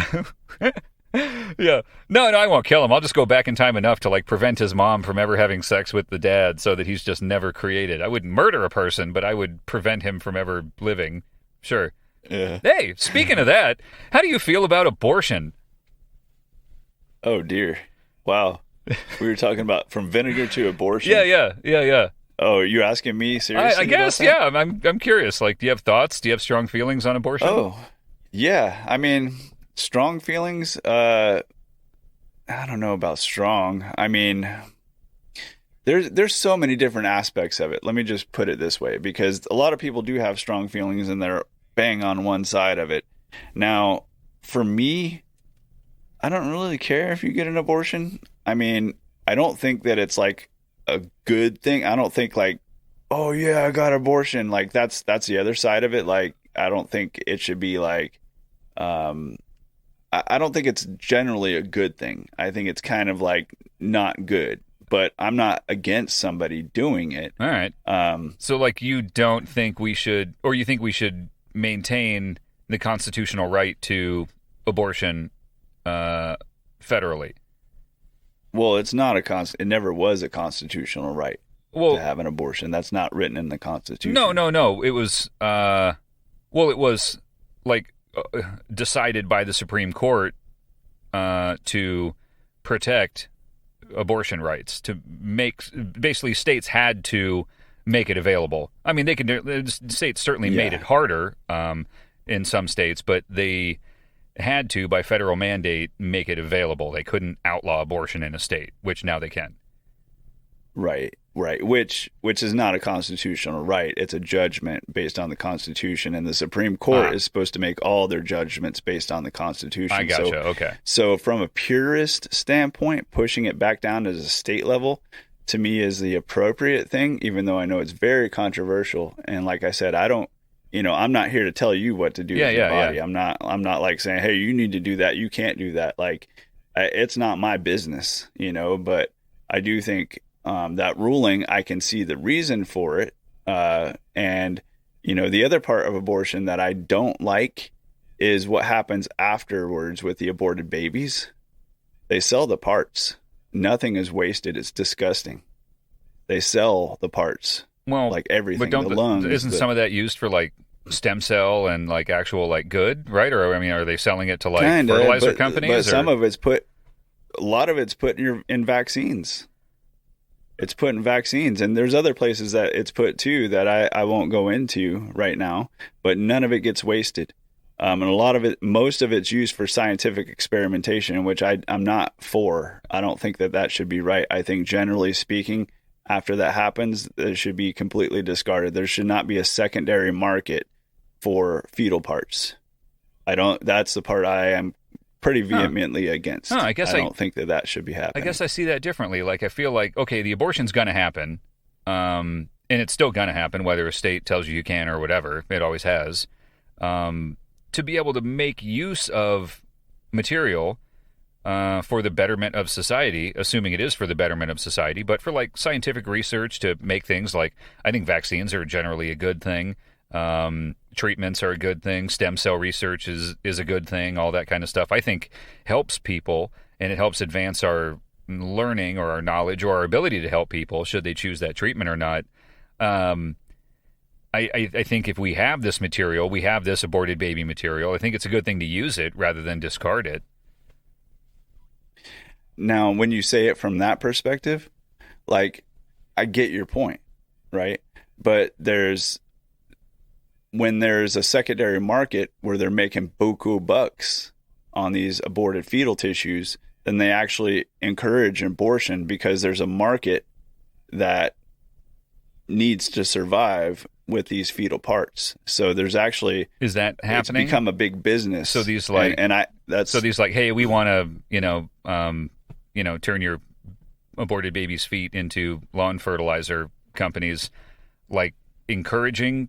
Yeah. No, I won't kill him. I'll just go back in time enough to like prevent his mom from ever having sex with the dad so that he's just never created. I wouldn't murder a person, but I would prevent him from ever living. Sure. Yeah. Hey, speaking of that, how do you feel about abortion? Oh, dear. Wow. We were talking about from vinegar to abortion. Yeah. Oh, you're asking me seriously? I guess, yeah. I'm curious. Like, do you have thoughts? Do you have strong feelings on abortion? Oh, yeah. I mean, strong feelings. I don't know about strong. I mean, there's so many different aspects of it. Let me just put it this way, because a lot of people do have strong feelings and they're bang on one side of it. Now, for me, I don't really care if you get an abortion. I mean, I don't think that it's like a good thing. I don't think like, oh yeah, I got abortion. Like that's the other side of it. Like I don't think it should be like, I don't think it's generally a good thing. I think it's kind of like not good, but I'm not against somebody doing it. All right. So like you don't think we should, or you think we should maintain the constitutional right to abortion federally? Well, it's not it never was a constitutional right to have an abortion. That's not written in the Constitution. No. It was, it was like decided by the Supreme Court to protect abortion rights, to make, basically states had to make it available. I mean, the states certainly made it harder in some states, but they had to, by federal mandate, make it available. They couldn't outlaw abortion in a state, which now they can. Right. Which is not a constitutional right. It's a judgment based on the Constitution, and the Supreme Court is supposed to make all their judgments based on the Constitution. I gotcha. Okay. So from a purist standpoint, pushing it back down to the state level, to me, is the appropriate thing, even though I know it's very controversial. And like I said, I'm not here to tell you what to do with your body. Yeah. I'm not like saying, hey, you need to do that. You can't do that. Like, it's not my business, but I do think that ruling, I can see the reason for it. And, the other part of abortion that I don't like is what happens afterwards with the aborted babies. They sell the parts. Nothing is wasted. It's disgusting. They sell the parts. Well, like everything, but the lungs. Isn't some of that used for like stem cell and like actual like good, right? Or I mean, are they selling it to like fertilizer companies? But some of it's a lot of it's put in vaccines. It's put in vaccines, and there's other places that it's put too that I won't go into right now. But none of it gets wasted, and most of it's used for scientific experimentation, which I'm not for. I don't think that should be right. I think generally speaking, after that happens, it should be completely discarded. There should not be a secondary market for fetal parts. That's the part I am pretty vehemently against. I don't think that should be happening. I guess I see that differently. Like, I feel like, okay, the abortion's going to happen, and it's still going to happen, whether a state tells you can or whatever. It always has. To be able to make use of material for the betterment of society, assuming it is for the betterment of society, but for like scientific research to make things like, I think vaccines are generally a good thing. Treatments are a good thing. Stem cell research is a good thing. All that kind of stuff, I think, helps people, and it helps advance our learning or our knowledge or our ability to help people should they choose that treatment or not. I think if we have this material, we have this aborted baby material, I think it's a good thing to use it rather than discard it. Now, when you say it from that perspective, like, I get your point, right? But when there's a secondary market where they're making buku bucks on these aborted fetal tissues, then they actually encourage abortion because there's a market that needs to survive with these fetal parts. So there's actually, is that happening? It's become a big business. So these like, so these like, hey, we want to, turn your aborted baby's feet into lawn fertilizer companies, like encouraging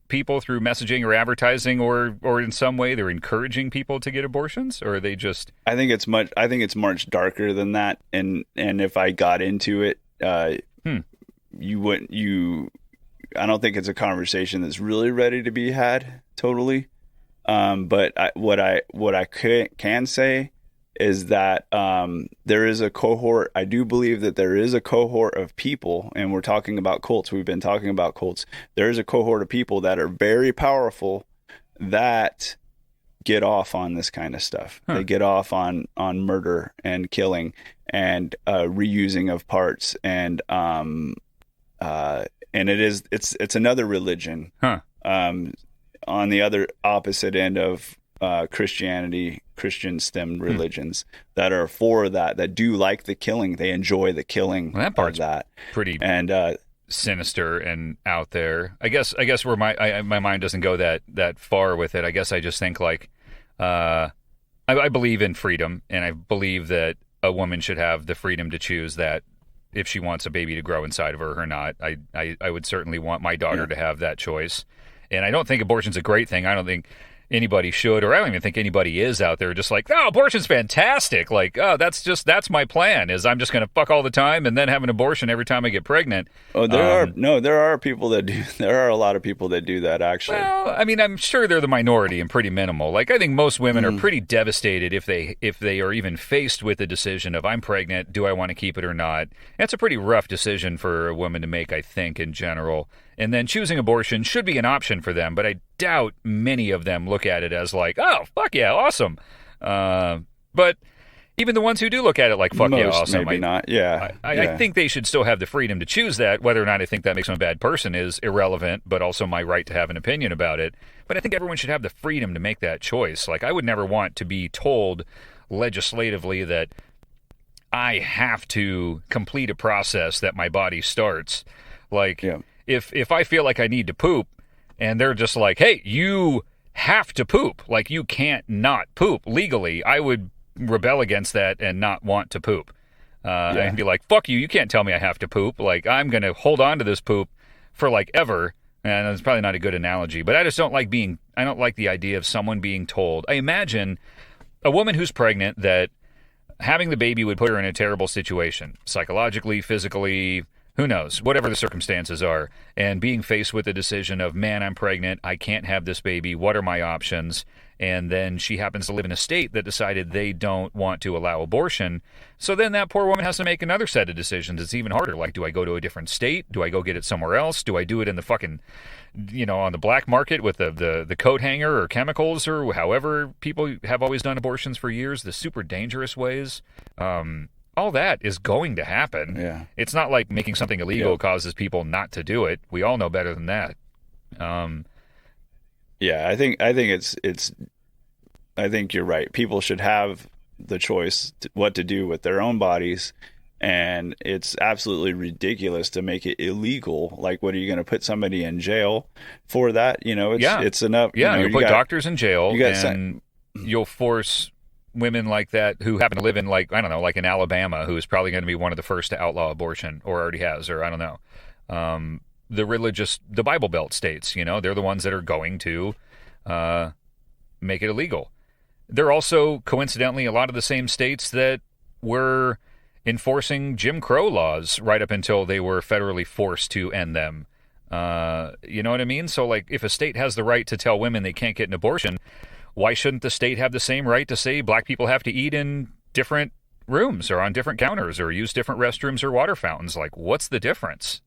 people through messaging or advertising, or in some way they're encouraging people to get abortions, or are they just? I think it's much darker than that. And if I got into it, I don't think it's a conversation that's really ready to be had totally. But what I can say is that there is a cohort. I do believe that there is a cohort of people, and we're talking about cults. We've been talking about cults. There is a cohort of people that are very powerful that get off on this kind of stuff. They get off on murder and killing and reusing of parts, and it's another religion. On the other opposite end of Christianity, Christian stemmed religions that are for that do like the killing. They enjoy the killing. Well, that part's of that. Pretty and sinister and out there. I guess where my mind doesn't go that far with it. I guess I just think like I believe in freedom, and I believe that a woman should have the freedom to choose that if she wants a baby to grow inside of her or not. I would certainly want my daughter to have that choice. And I don't think abortion's a great thing. I don't think anybody should, or I don't even think anybody is out there just like, oh, abortion's fantastic. Like, oh, that's my plan, is I'm just going to fuck all the time and then have an abortion every time I get pregnant. Oh, there are people that do. There are a lot of people that do that, actually. Well, I mean, I'm sure they're the minority and pretty minimal. Like, I think most women are pretty devastated if they are even faced with the decision of, I'm pregnant, do I want to keep it or not? That's a pretty rough decision for a woman to make, I think, in general. And then choosing abortion should be an option for them, but I doubt many of them look at it as like, oh, fuck yeah, awesome. But even the ones who do look at it like, fuck yeah, awesome. Maybe not, yeah. I think they should still have the freedom to choose that. Whether or not I think that makes them a bad person is irrelevant, but also my right to have an opinion about it. But I think everyone should have the freedom to make that choice. Like, I would never want to be told legislatively that I have to complete a process that my body starts. Like, if I feel like I need to poop and they're just like, hey, you have to poop, like you can't not poop legally, I would rebel against that and not want to poop. And be like, fuck you, you can't tell me I have to poop. Like, I'm going to hold on to this poop for like ever. And that's probably not a good analogy, but I just don't like I don't like the idea of someone being told. I imagine a woman who's pregnant that having the baby would put her in a terrible situation, psychologically, physically, who knows, whatever the circumstances are, and being faced with the decision of, man, I'm pregnant, I can't have this baby, what are my options? And then she happens to live in a state that decided they don't want to allow abortion. So then that poor woman has to make another set of decisions. It's even harder. Like, do I go to a different state? Do I go get it somewhere else? Do I do it in the fucking, on the black market with the coat hanger or chemicals or however people have always done abortions for years, the super dangerous ways? All that is going to happen. Yeah. It's not like making something illegal causes people not to do it. We all know better than that. Yeah, I think I think you're right. People should have the choice what to do with their own bodies, and it's absolutely ridiculous to make it illegal. Like, what are you going to put somebody in jail for that? It's enough. Yeah, you put doctors in jail, and you'll force women like that who happen to live in, like, I don't know, like in Alabama, who is probably going to be one of the first to outlaw abortion, or already has, or I don't know. The Bible Belt states, they're the ones that are going to make it illegal. They're also, coincidentally, a lot of the same states that were enforcing Jim Crow laws right up until they were federally forced to end them. You know what I mean? So, like, if a state has the right to tell women they can't get an abortion, why shouldn't the state have the same right to say black people have to eat in different rooms or on different counters or use different restrooms or water fountains? Like, what's the difference?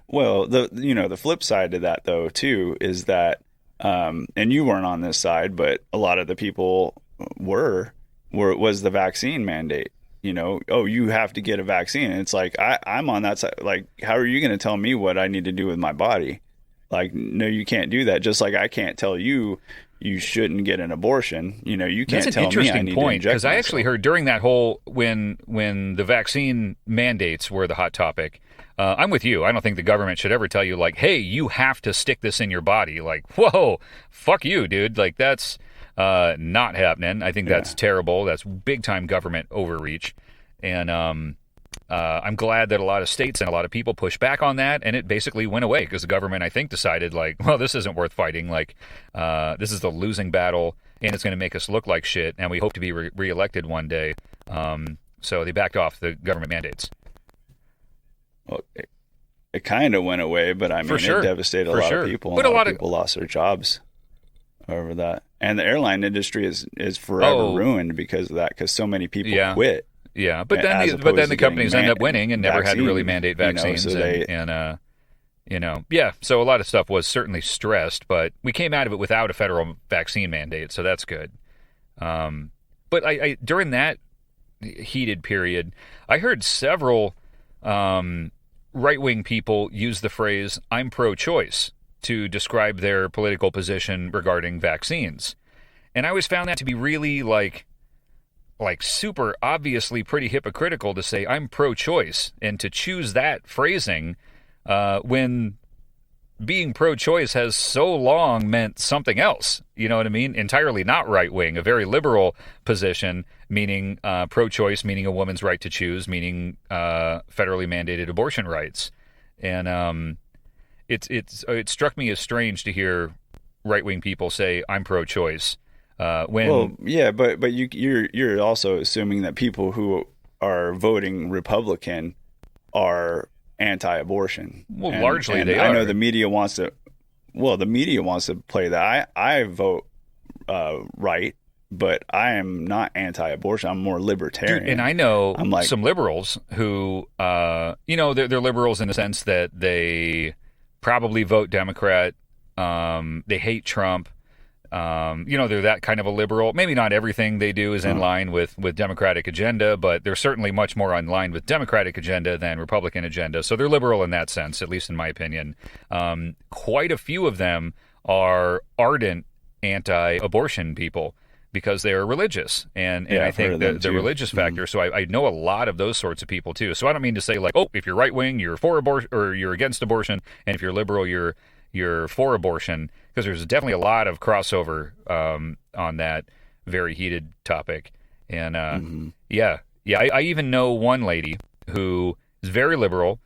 Well, the flip side to that, though, too, is that, and you weren't on this side, but a lot of the people was the vaccine mandate. You have to get a vaccine. And it's like, I'm on that side. Like, how are you going to tell me what I need to do with my body? Like, no, you can't do that. Just like I can't tell you shouldn't get an abortion. You can't tell me I need to inject myself. That's an interesting point, because I actually heard during that whole, when the vaccine mandates were the hot topic, I'm with you. I don't think the government should ever tell you, like, hey, you have to stick this in your body. Like, whoa, fuck you, dude. Like, that's not happening. I think that's terrible. That's big-time government overreach. And I'm glad that a lot of states and a lot of people pushed back on that, and it basically went away because the government, I think, decided, like, well, this isn't worth fighting. Like, this is the losing battle, and it's going to make us look like shit, and we hope to be reelected one day. So they backed off the government mandates. Well, it kind of went away, but I mean, it devastated a lot of people. But a lot of people lost their jobs over that, and the airline industry is forever ruined because of that. Because so many people quit. Yeah, but then the companies end up winning and never had to really mandate vaccines, so So a lot of stuff was certainly stressed, but we came out of it without a federal vaccine mandate, so that's good. But I during that heated period, I heard several right-wing people use the phrase "I'm pro-choice" to describe their political position regarding vaccines, and I always found that to be really like super obviously pretty hypocritical to say I'm pro-choice and to choose that phrasing when being pro-choice has so long meant something else. You know what I mean? Entirely not right-wing, a very liberal position, meaning pro-choice, meaning a woman's right to choose, meaning federally mandated abortion rights. And it struck me as strange to hear right-wing people say, "I'm pro-choice." Well, yeah, but you're also assuming that people who are voting Republican are anti-abortion. Well, largely they I are. know the media wants to. Well, the media wants to play that. I vote right, but I am not anti-abortion. I'm more libertarian. Dude, and I know some liberals who, they're liberals in the sense that they probably vote Democrat. They hate Trump. They're that kind of a liberal. Maybe not everything they do is in line with Democratic agenda, but they're certainly much more in line with Democratic agenda than Republican agenda. So they're liberal in that sense, at least in my opinion. Quite a few of them are ardent anti-abortion people because they are religious. And I think the religious factor. So I know a lot of those sorts of people too. So I don't mean to say like, oh, if you're right wing, you're for abortion or you're against abortion. And if you're liberal, you're for abortion, because there's definitely a lot of crossover on that very heated topic. And I even know one lady who is very liberal,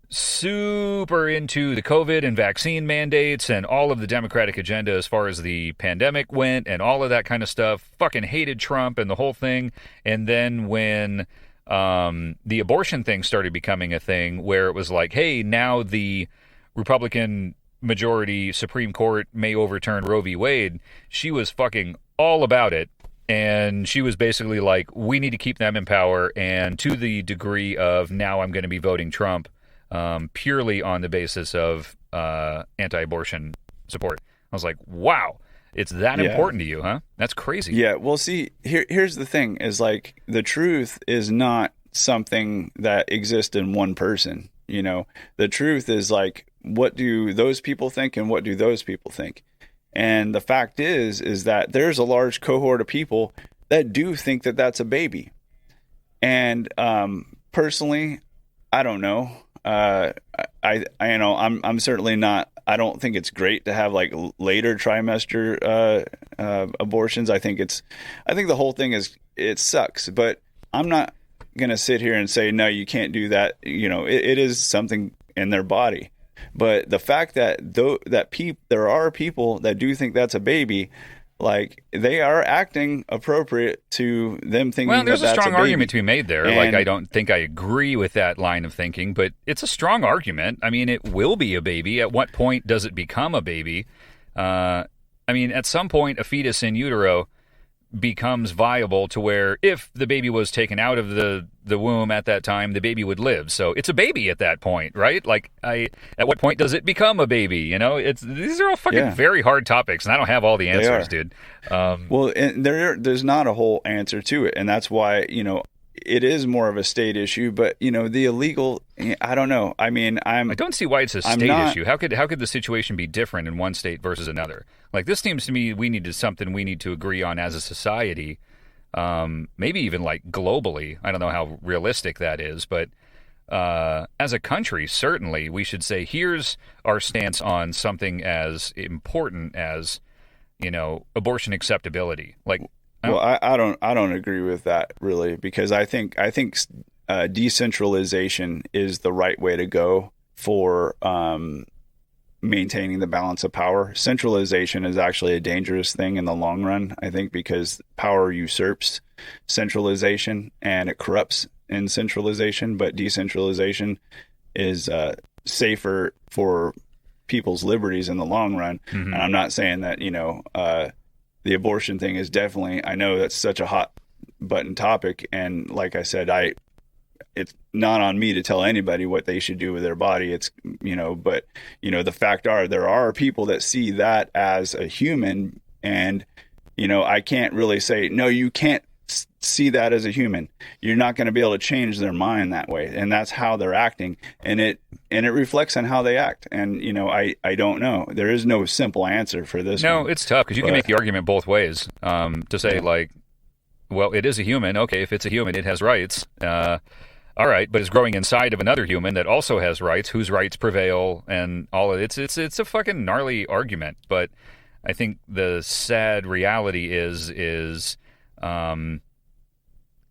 super into the COVID and vaccine mandates and all of the Democratic agenda as far as the pandemic went and all of that kind of stuff, fucking hated Trump and the whole thing. And then when the abortion thing started becoming a thing where it was like, hey, now the Republican majority Supreme Court may overturn Roe v. Wade, she was fucking all about it. And she was basically like, we need to keep them in power. And to the degree of now I'm going to be voting Trump purely on the basis of anti-abortion support. I was like, wow, it's that important to you, huh? That's crazy. Yeah, well, see, here's the thing is like the truth is not something that exists in one person. You know, the truth is like, what do those people think and what do those people think? And the fact is that there's a large cohort of people that do think that that's a baby. And personally, I don't know. I'm certainly not. I don't think it's great to have like later trimester abortions. I think the whole thing it sucks. But I'm not gonna sit here and say no, you can't do that. You know, it is something in their body. But the fact that there are people that do think that's a baby, like they are acting appropriate to them thinking. Well, there's that a strong that's a argument to baby. be made there. And, like I don't think I agree with that line of thinking, but it's a strong argument. I mean, it will be a baby. At what point does it become a baby? I mean, at some point, a fetus in utero becomes viable to where if the baby was taken out of the womb at that time, the baby would live. So it's a baby at that point, right? Like at what point does it become a baby? You know, these are all fucking very hard topics, and I don't have all the answers, dude. Well, and there's not a whole answer to it, and that's why, you know, it is more of a state issue. But you know, the illegal, I don't know. I mean, I don't see why it's a state issue. How could the situation be different in one state versus another? Like this seems to me something we need to agree on as a society. Maybe even like globally. I don't know how realistic that is, but as a country, certainly we should say, here's our stance on something as important as, you know, abortion acceptability. Like, I don't agree with that really, because I think decentralization is the right way to go for maintaining the balance of power. Centralization is actually a dangerous thing in the long run, I think, because power usurps centralization and it corrupts in centralization, but decentralization is safer for people's liberties in the long run. Mm-hmm. And I'm not saying that, you know, the abortion thing is definitely, I know that's such a hot button topic. And like I said, it's not on me to tell anybody what they should do with their body. It's, you know, but, you know, the fact there are people that see that as a human, and, you know, I can't really say, no, you can't see that as a human. You're not going to be able to change their mind that way. And that's how they're acting. And it reflects on how they act. And, you know, I don't know. There is no simple answer for this. No, it's tough because you can make the argument both ways to say like, well, it is a human. Okay, if it's a human, it has rights. All right, but is growing inside of another human that also has rights, whose rights prevail, and all of it's a fucking gnarly argument. But I think the sad reality is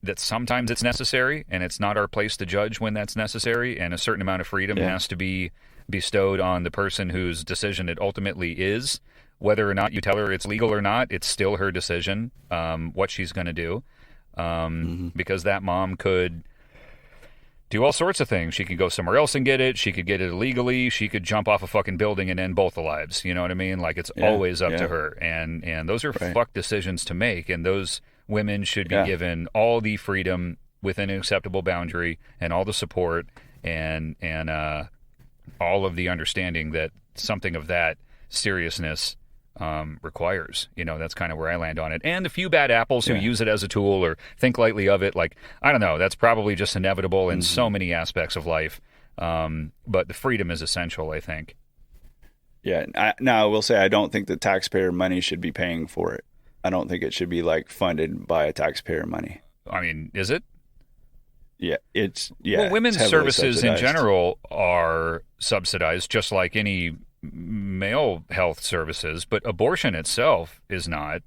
that sometimes it's necessary, and it's not our place to judge when that's necessary, and a certain amount of freedom has to be bestowed on the person whose decision it ultimately is. Whether or not you tell her it's legal or not, it's still her decision, what she's going to do, because that mom could do all sorts of things. She could go somewhere else and get it. She could get it illegally. She could jump off a fucking building and end both the lives. You know what I mean? Like, it's always up to her. And those are fucked decisions to make. And those women should be given all the freedom within an acceptable boundary and all the support and all of the understanding that something of that seriousness requires. You know, that's kind of where I land on it. And the few bad apples who use it as a tool or think lightly of it, like, I don't know, that's probably just inevitable in so many aspects of life. But the freedom is essential, I think. Yeah. Now, I will say I don't think the taxpayer money should be paying for it. I don't think it should be like funded by a taxpayer money. I mean, is it? Yeah, Well, women's services in general are subsidized, just like any male health services, but abortion itself is not.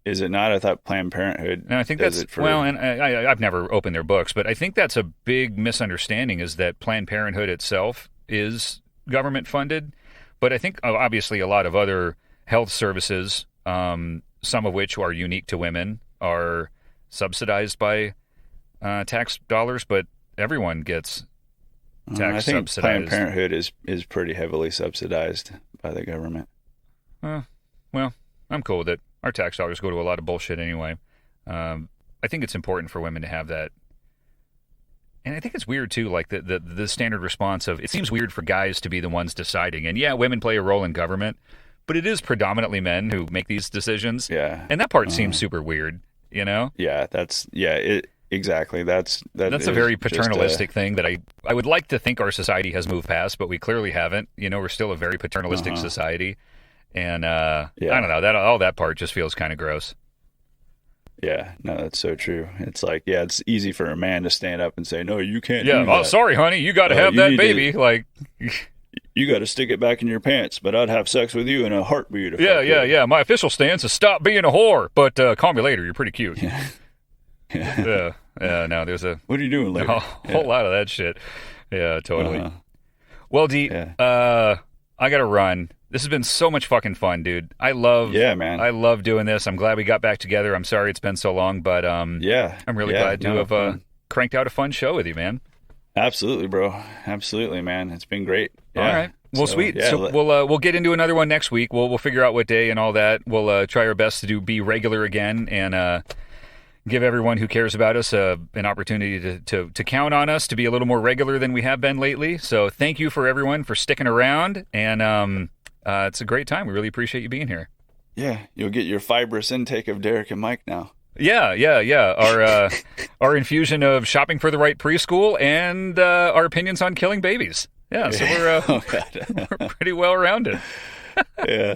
Is it not? I thought Planned Parenthood. And I think that's and I've never opened their books, but I think that's a big misunderstanding. Is that Planned Parenthood itself is government funded, but I think obviously a lot of other health services, some of which are unique to women, are subsidized by tax dollars, but everyone gets tax I think subsidized. Planned Parenthood is pretty heavily subsidized by the government. Well, I'm cool with it. Our tax dollars go to a lot of bullshit anyway. I think it's important for women to have that. And I think it's weird, too, like the standard response of, it seems weird for guys to be the ones deciding. And yeah, women play a role in government, but it is predominantly men who make these decisions. Yeah. And that part seems super weird, you know? Yeah, exactly. That's a very paternalistic thing that I would like to think our society has moved past, but we clearly haven't. You know, we're still a very paternalistic society. And I don't know, all that part just feels kind of gross. Yeah, no, that's so true. It's like, it's easy for a man to stand up and say, no, you can't do that. Oh, sorry, honey, you got to have that baby. Like, you got to stick it back in your pants, but I'd have sex with you in a heartbeat. Yeah. My official stance is stop being a whore, but call me later. You're pretty cute. Yeah. No, there's what are you doing later? A whole lot of that shit. Yeah, totally. Well, D, I got to run. This has been so much fucking fun, dude. I love doing this. I'm glad we got back together. I'm sorry it's been so long, but I'm really glad to have cranked out a fun show with you, man. Absolutely, bro. Absolutely, man. It's been great. Yeah. All right. Well, sweet. Yeah, so we'll get into another one next week. We'll figure out what day and all that. We'll try our best to be regular again and give everyone who cares about us an opportunity to count on us to be a little more regular than we have been lately. So thank you for everyone for sticking around, and it's a great time. We really appreciate you being here. Yeah, you'll get your fibrous intake of Derek and Mike now. Yeah. Our infusion of shopping for the right preschool and our opinions on killing babies. Yeah, so we're pretty well rounded. Yeah.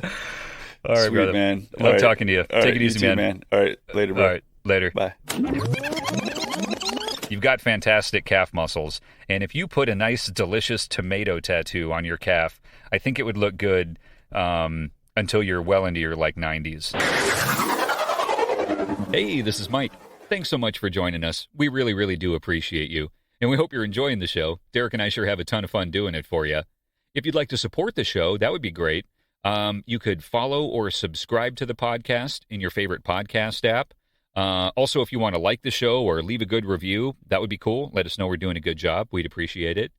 All right, sweet, brother. Man. Love talking to you. Take it easy, too, man. All right, later, bro. All right, later. Bye. You've got fantastic calf muscles, and if you put a nice, delicious tomato tattoo on your calf, I think it would look good until you're well into your 90s. Hey, this is Mike. Thanks so much for joining us. We really, really do appreciate you, and we hope you're enjoying the show. Derek and I sure have a ton of fun doing it for you. If you'd like to support the show, that would be great. You could follow or subscribe to the podcast in your favorite podcast app. Also, if you want to like the show or leave a good review, that would be cool. Let us know we're doing a good job. We'd appreciate it.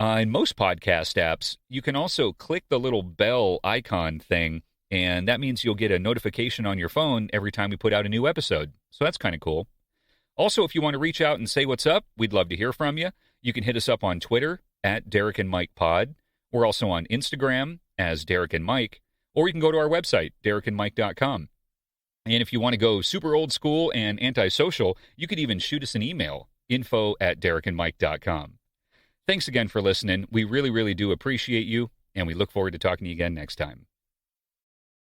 In most podcast apps, you can also click the little bell icon thing, and that means you'll get a notification on your phone every time we put out a new episode. So that's kind of cool. Also, if you want to reach out and say what's up, we'd love to hear from you. You can hit us up on Twitter at Derek and Mike Pod. We're also on Instagram as Derek and Mike, or you can go to our website, derekandmike.com. And if you want to go super old school and antisocial, you could even shoot us an email, info@derekandmike.com. Thanks again for listening. We really, really do appreciate you, and we look forward to talking to you again next time.